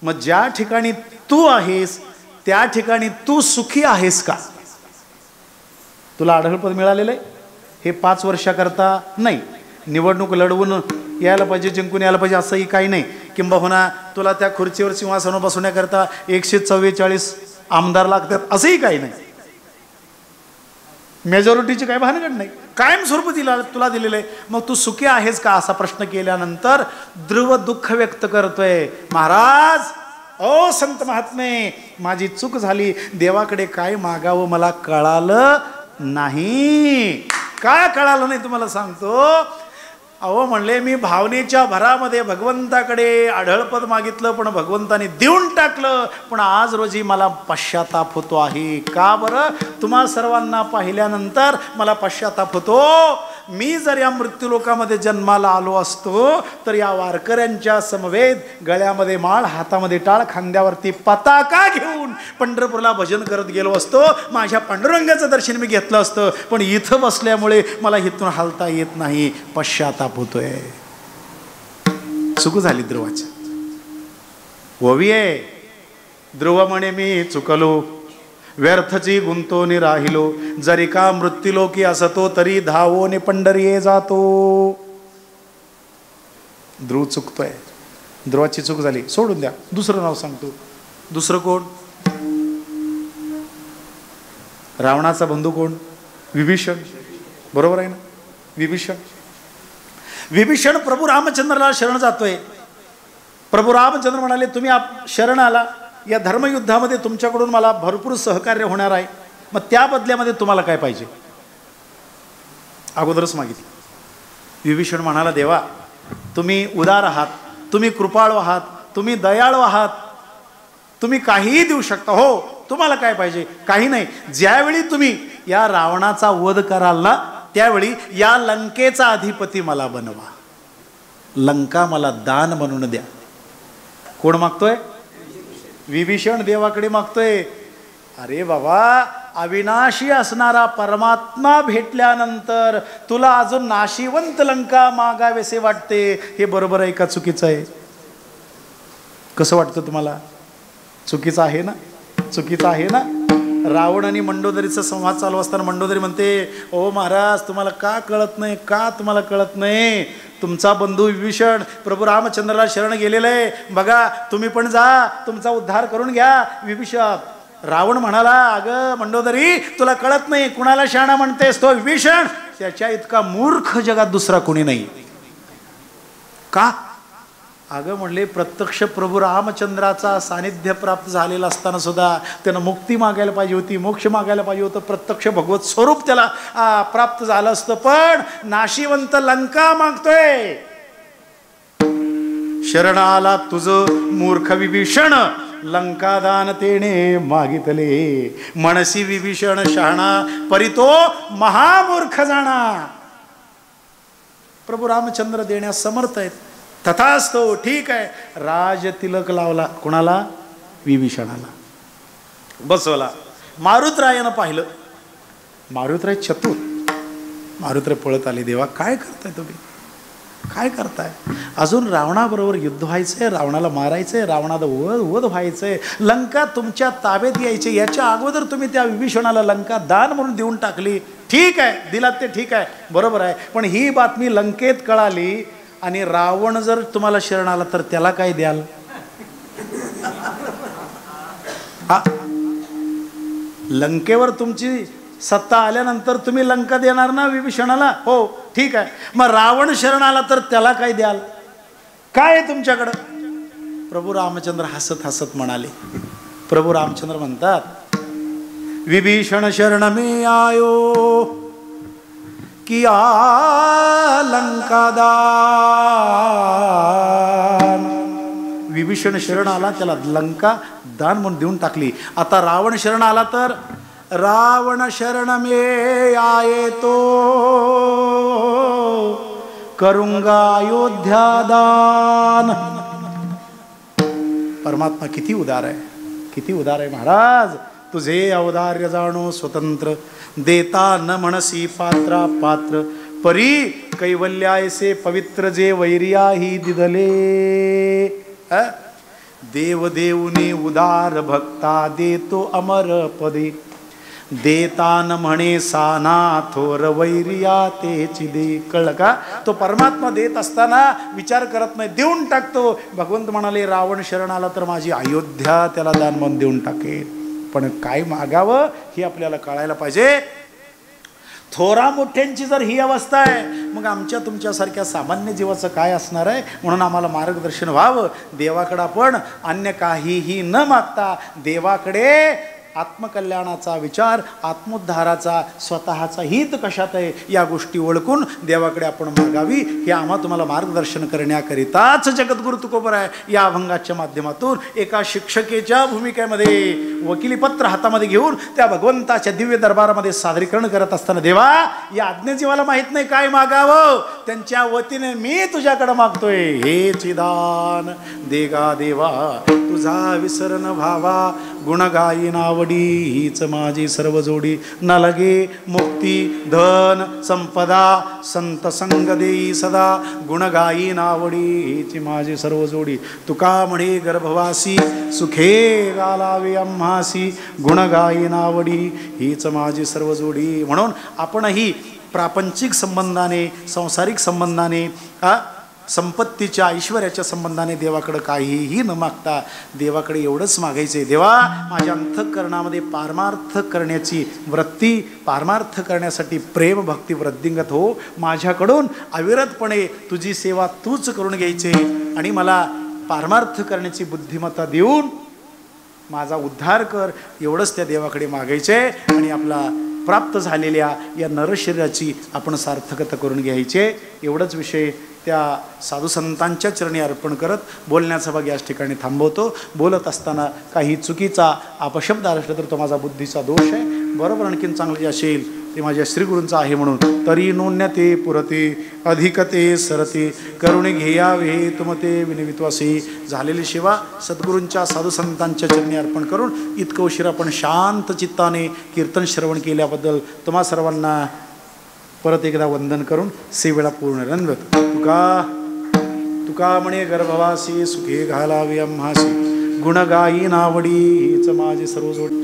मग ज्या ठिकाणी तू आहेस त्या ठिकाणी तू सुखी आहेस का? तुला आढळपद मिळालेलं आहे हे 5 वर्षाकरता नाही, निवडणूक लढवून यायला पाहिजे, जिंकून यायला पाहिजे असंही काही नाही. किंबहुना तुला त्या खुर्चीवर सिंहासनावर बसवण्याकरता 144 आमदार लागतात असंही काही नाही. मेजॉरिटीची काही भानगड नाही, कायमस्वरूपी तुला दिलेलं आहे. मग तू सुखी आहेस का असा प्रश्न केल्यानंतर ध्रुव दुःख व्यक्त करतोय. महाराज, ओ संत महात्मे, माझी चूक झाली. देवाकडे काय मागावं मला कळालं नाही. काय कळालं नाही तुम्हाला सांगतो. अहो म्हणले मी भावनेच्या भरामध्ये भगवंताकडे आढळपद मागितलं, पण भगवंताने देऊन टाकलं. पण आज रोजी मला पश्चाताप होतो आहे. का बरं? तुम्हा सर्वांना पाहिल्यानंतर मला पश्चाताप होतो. मी जर या मृत्यूलोकामध्ये जन्माला आलो असतो तर या वारकऱ्यांच्या समवेत गळ्यामध्ये माळ, हातामध्ये टाळ, खांद्यावरती पताका घेऊन पंढरपूरला भजन करत गेलो असतो. माझ्या पांडुरंगाचं दर्शन मी घेतलं असतं. पण इथं बसल्यामुळे मला इथून हालता येत नाही. पश्चाताप होतोय. चूक झाली ध्रुवाची. ओवी आहे. ध्रुव म्हणे मी चुकलो, व्यर्थची गुंतोनी राहिलो, जरी का मृत्यूलोकी असतो तरी धावोने पंढरीये जातो. ध्रुव चुकतोय. ध्रुवाची चूक झाली, सोडून द्या. दुसरं नाव सांगतो. दुसरं कोण? रावणाचा बंधू कोण? विभीषण. बरोबर आहे ना? विभीषण. विभीषण प्रभू रामचंद्राला शरण जातोय. प्रभू रामचंद्र म्हणाले तुम्ही शरण आला, या धर्मयुद्धामध्ये तुमच्याकडून मला भरपूर सहकार्य होणार आहे. मग त्या बदल्यामध्ये तुम्हाला काय पाहिजे? अगोदरच मागितलं. विभीषण म्हणाला देवा तुम्ही उदार आहात, तुम्ही कृपाळू आहात, तुम्ही दयाळू आहात, तुम्ही काहीही देऊ शकता. हो, तुम्हाला काय पाहिजे? काही नाही. ज्यावेळी तुम्ही या रावणाचा वध कराल ना त्यावेळी या लंकेचा अधिपती मला बनवा. लंका मला दान म्हणून द्या. कोण मागतोय? विभीषण देवाकडे मागतोय. अरे बाबा, अविनाशी असणारा परमात्मा भेटल्यानंतर तुला अजून नाशिवंत लंका मागावेसे वाटते. हे बरोबर आहे का चुकीचं आहे? कसं वाटतं तुम्हाला? चुकीचं आहे ना? चुकीचं आहे ना? रावण आणि मंडोदरीचा संवाद चालू असताना मंडोदरी म्हणते ओ महाराज तुम्हाला का कळत नाही? का तुम्हाला कळत नाही? तुमचा बंधू विभीषण प्रभू रामचंद्राला शरण गेलेलं आहे. बघा तुम्ही पण जा, तुमचा उद्धार करून घ्या. विभीषण. रावण म्हणाला अगं मंडोदरी तुला कळत नाही, कुणाला शहाणा म्हणतेस? तो विभीषण. त्याच्या इतका मूर्ख जगात दुसरा कोणी नाही. का? अगं म्हणले प्रत्यक्ष प्रभू रामचंद्राचा सानिध्य प्राप्त झालेला असताना सुद्धा त्यानं मुक्ती मागायला पाहिजे होती, मोक्ष मागायला पाहिजे होतं, प्रत्यक्ष भगवत स्वरूप त्याला प्राप्त झालं असतं. पण नाशिवंत लंका मागतोय. शरण आला तुझं मूर्ख विभीषण, लंका दान तेने मागितले. मनसी विभीषण शहाणा, परितो महामूर्ख जाणा. प्रभू रामचंद्र देण्यास समर्थ आहेत. तथास्तु. ठीक आहे. राज तिलक लावला. कुणाला? विभीषणाला. बसवला. मारुतरायानं पाहिलं. मारुतराय चतुर. मारुतराय पळत आले. देवा काय करताय तुम्ही? काय करताय? अजून रावणाबरोबर युद्ध व्हायचंय, रावणाला मारायचंय, रावणाला वध व्हायचंय, लंका तुमच्या ताब्यात यायचे. याच्या अगोदर तुम्ही त्या विभीषणाला लंका दान म्हणून देऊन टाकली. ठीक आहे, दिलात ते ठीक आहे, बरोबर आहे. पण ही बातमी लंकेत कळाली आणि रावण जर तुम्हाला शरण आला तर त्याला काय द्याल? लंकेवर तुमची सत्ता आल्यानंतर तुम्ही लंका देणार ना विभीषणाला? हो ठीक आहे. मग रावण शरण आला तर त्याला काय द्याल? काय आहे तुमच्याकडं? प्रभू रामचंद्र हसत हसत म्हणाले. प्रभू रामचंद्र म्हणतात विभीषण शरण में आयो किया लंका दान. विभीषण शरण आला, त्याला लंका दान म्हणून देऊन टाकली. आता रावण शरण आला तर रावण शरण में आये तो करूंगा अयोध्या दान. परमात्मा किती उदार आहे, किती उदार आहे महाराज. तुझे औदार्य जाणो स्वतंत्र, देता न म्हणसी पात्रा पात्र, परी कैवल्यायसे पवित्र जे वैरिया ही दिदले. देव देऊने उदार भक्ता देतो अमर पदे, देता न म्हणे साना थोर वैरिया तेची दे. कळलं का? तो परमात्मा देत असताना विचार करत नाही, देऊन टाकतो. भगवंत म्हणाले रावण शरण आला तर माझी अयोध्या त्याला दान म्हणून देऊन टाकेल. पण काय मागावं हे आपल्याला कळायला पाहिजे. थोरा मोठ्यांची जर ही अवस्था आहे मग आमच्या तुमच्यासारख्या सामान्य जीवाचं काय असणार आहे? म्हणून आम्हाला मार्गदर्शन व्हावं. देवाकडे आपण अन्य काहीही न मागता देवाकडे आत्मकल्याणाचा विचार, आत्मोद्धाराचा, स्वतःचा हित कशात आहे या गोष्टी ओळखून देवाकडे आपण मागावी. हे आम्हा तुम्हाला मार्गदर्शन करण्याकरिताच जगद्गुरु तुकोबराय या अभंगाच्या माध्यमातून एका शिक्षकेच्या भूमिकेमध्ये वकिलीपत्र हातामध्ये घेऊन त्या भगवंताच्या दिव्य दरबारामध्ये सादरीकरण करत असताना, देवा या आज्ञाजीवाला माहीत नाही काय मागावं, त्यांच्या वतीने मी तुझ्याकडे मागतोय. हे चिदान देगा देवा तुझा विसरण भावा, गुण गायी नावडी हीच माझी सर्व जोडी. न लगे मुक्ती धन संपदा, संत संग देई सदा, गुण गायी नावडी हीच माझी सर्व जोडी. तुका म्हणे गर्भवासी सुखे गालावे आम्हासी, गुण गायी नावडी हीच माझी सर्व जोडी. म्हणून आपणही प्रापंचिक संबंधाने, सांसारिक संबंधाने, संपत्तीच्या ऐश्वर्याच्या संबंधाने देवाकडे काहीही न मागता देवाकडे एवढंच मागायचे, देवा माझ्या अंतःकरणामध्ये पारमार्थ करण्याची वृत्ती, पारमार्थ करण्यासाठी प्रेम भक्ती वृद्धिंगत हो. माझ्याकडून अविरतपणे तुझी सेवा तूच करून घ्यायचे आणि मला पारमार्थ करण्याची बुद्धिमत्ता देऊन माझा उद्धार कर, एवढंच त्या देवाकडे मागायचे आणि आपला प्राप्त झालेल्या या नरशरीराची आपण सार्थकता करून घ्यायचे. एवढंच विषय त्या साधुसंतांच्या चरणी अर्पण करत बोलण्याचा भाग याच ठिकाणी थांबवतो. बोलत असताना काही चुकीचा अपशब्द आला तर तो माझा बुद्धीचा दोष आहे. बरोबर आणखीन चांगलं जे असेल ते माझ्या श्रीगुरूंचं आहे म्हणून तरी नोन्यते पुरते अधिकते सरते करुणे घेयावे तुमते विनवित्वासे. झालेली सेवा सद्गुरूंच्या साधुसंतांच्या चरणी अर्पण करून इतकं उशीर आपण शांत चित्ताने कीर्तन श्रवण केल्याबद्दल तुम्हा सर्वांना परत एकदा वंदन करून सेवेला पूर्ण रंगत. तुका म्हणे गर्भवासी सुखे घालावे आम्हासी, गुण गायी नावडी हीच माझी सर्व जोडी.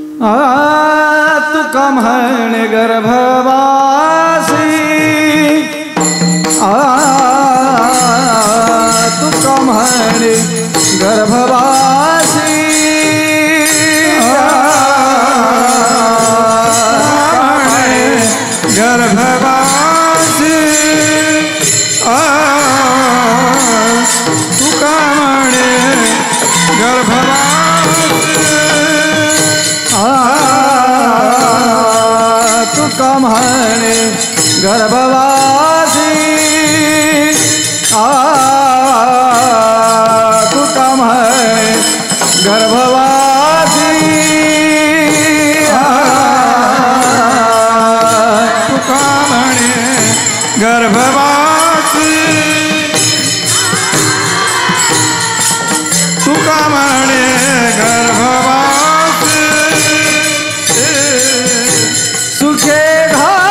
तुका म्हणे गर्भवासी, तुका म्हणे गर्भवासी, गर्भवासी तुका म्हणे गर्भवासी, तुका म्हणे गर्भवासी, तुका म्हणे गर्भवासी, तुका म्हणे गर्भवासी, तुका म्हणे गर्भवासी. सुखे घालावे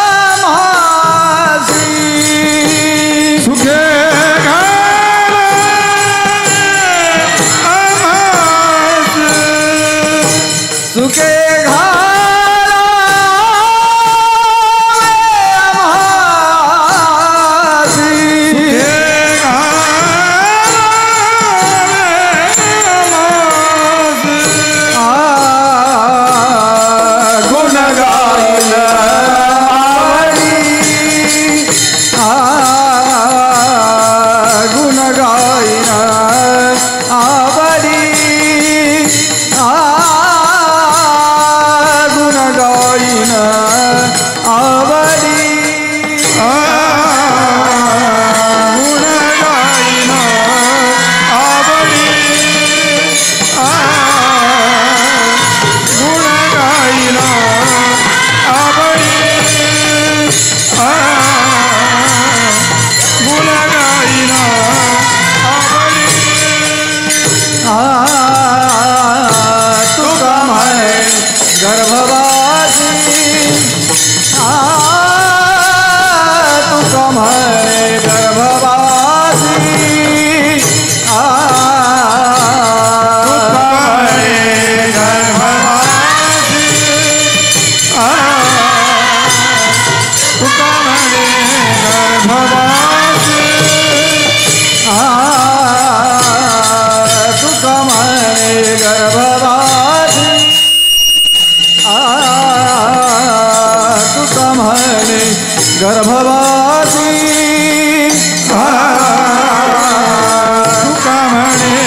आम्हासी, सुखे घालावे आम्हासी, सुखे गर्भवासी, तुका म्हणे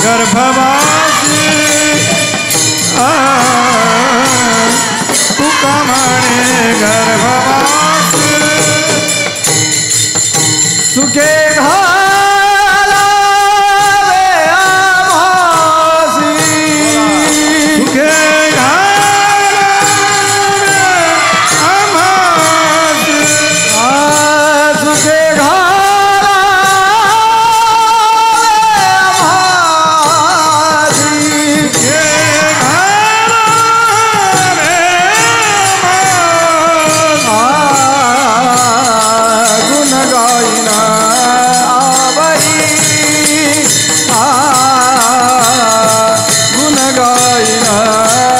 गर्भवासी. गर्भवास सुखे घालावे आभासी सुखे घालावे आभासी सुखे गुण गायन आवडी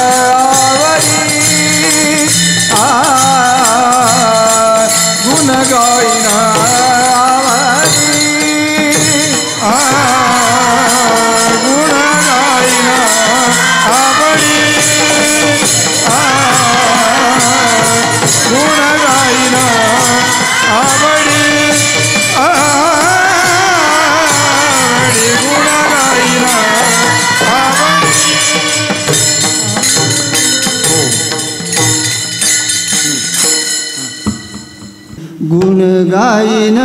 गुण गायन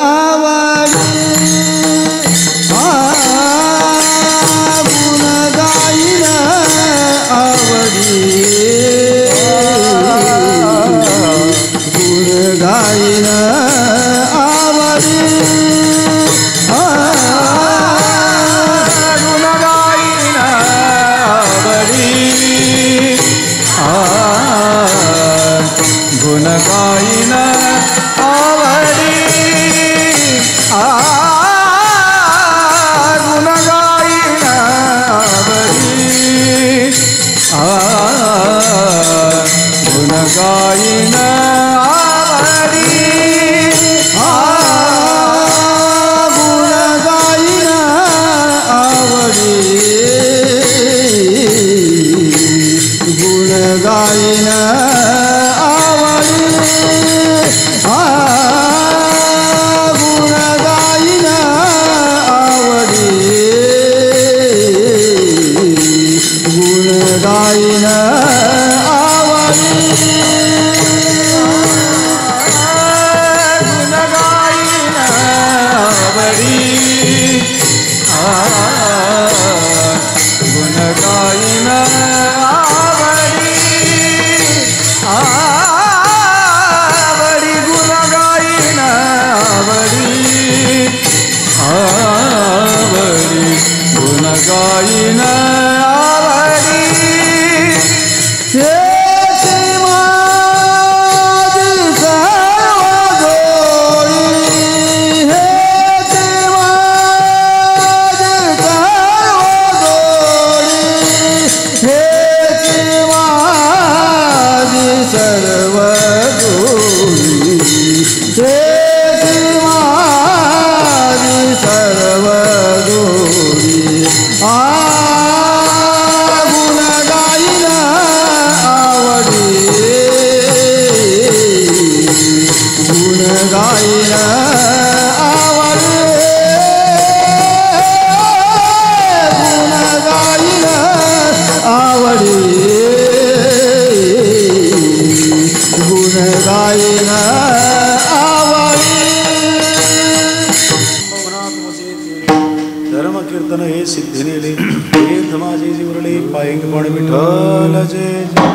आवडी गुण गायन आवडी गुण गायन आवडी गुण गायन आवडी गुण गायन आवडी गुण गायन आवडी गुण गायन आवडी गुण गायन गायन आवडी गुण गायन आवडी गुण गायन आवडी आवडी गुण गायन आवडी आवडी गुण गायन सर्व गोरी गुण गायन आवडी गुण गायन आवडी गुण गायन आवडी गुण गायन आवडी धर्म कीर्तन हे सिद्धी नेले हे धमाजे जीवरले पायंग पण विठ्ठल जय जय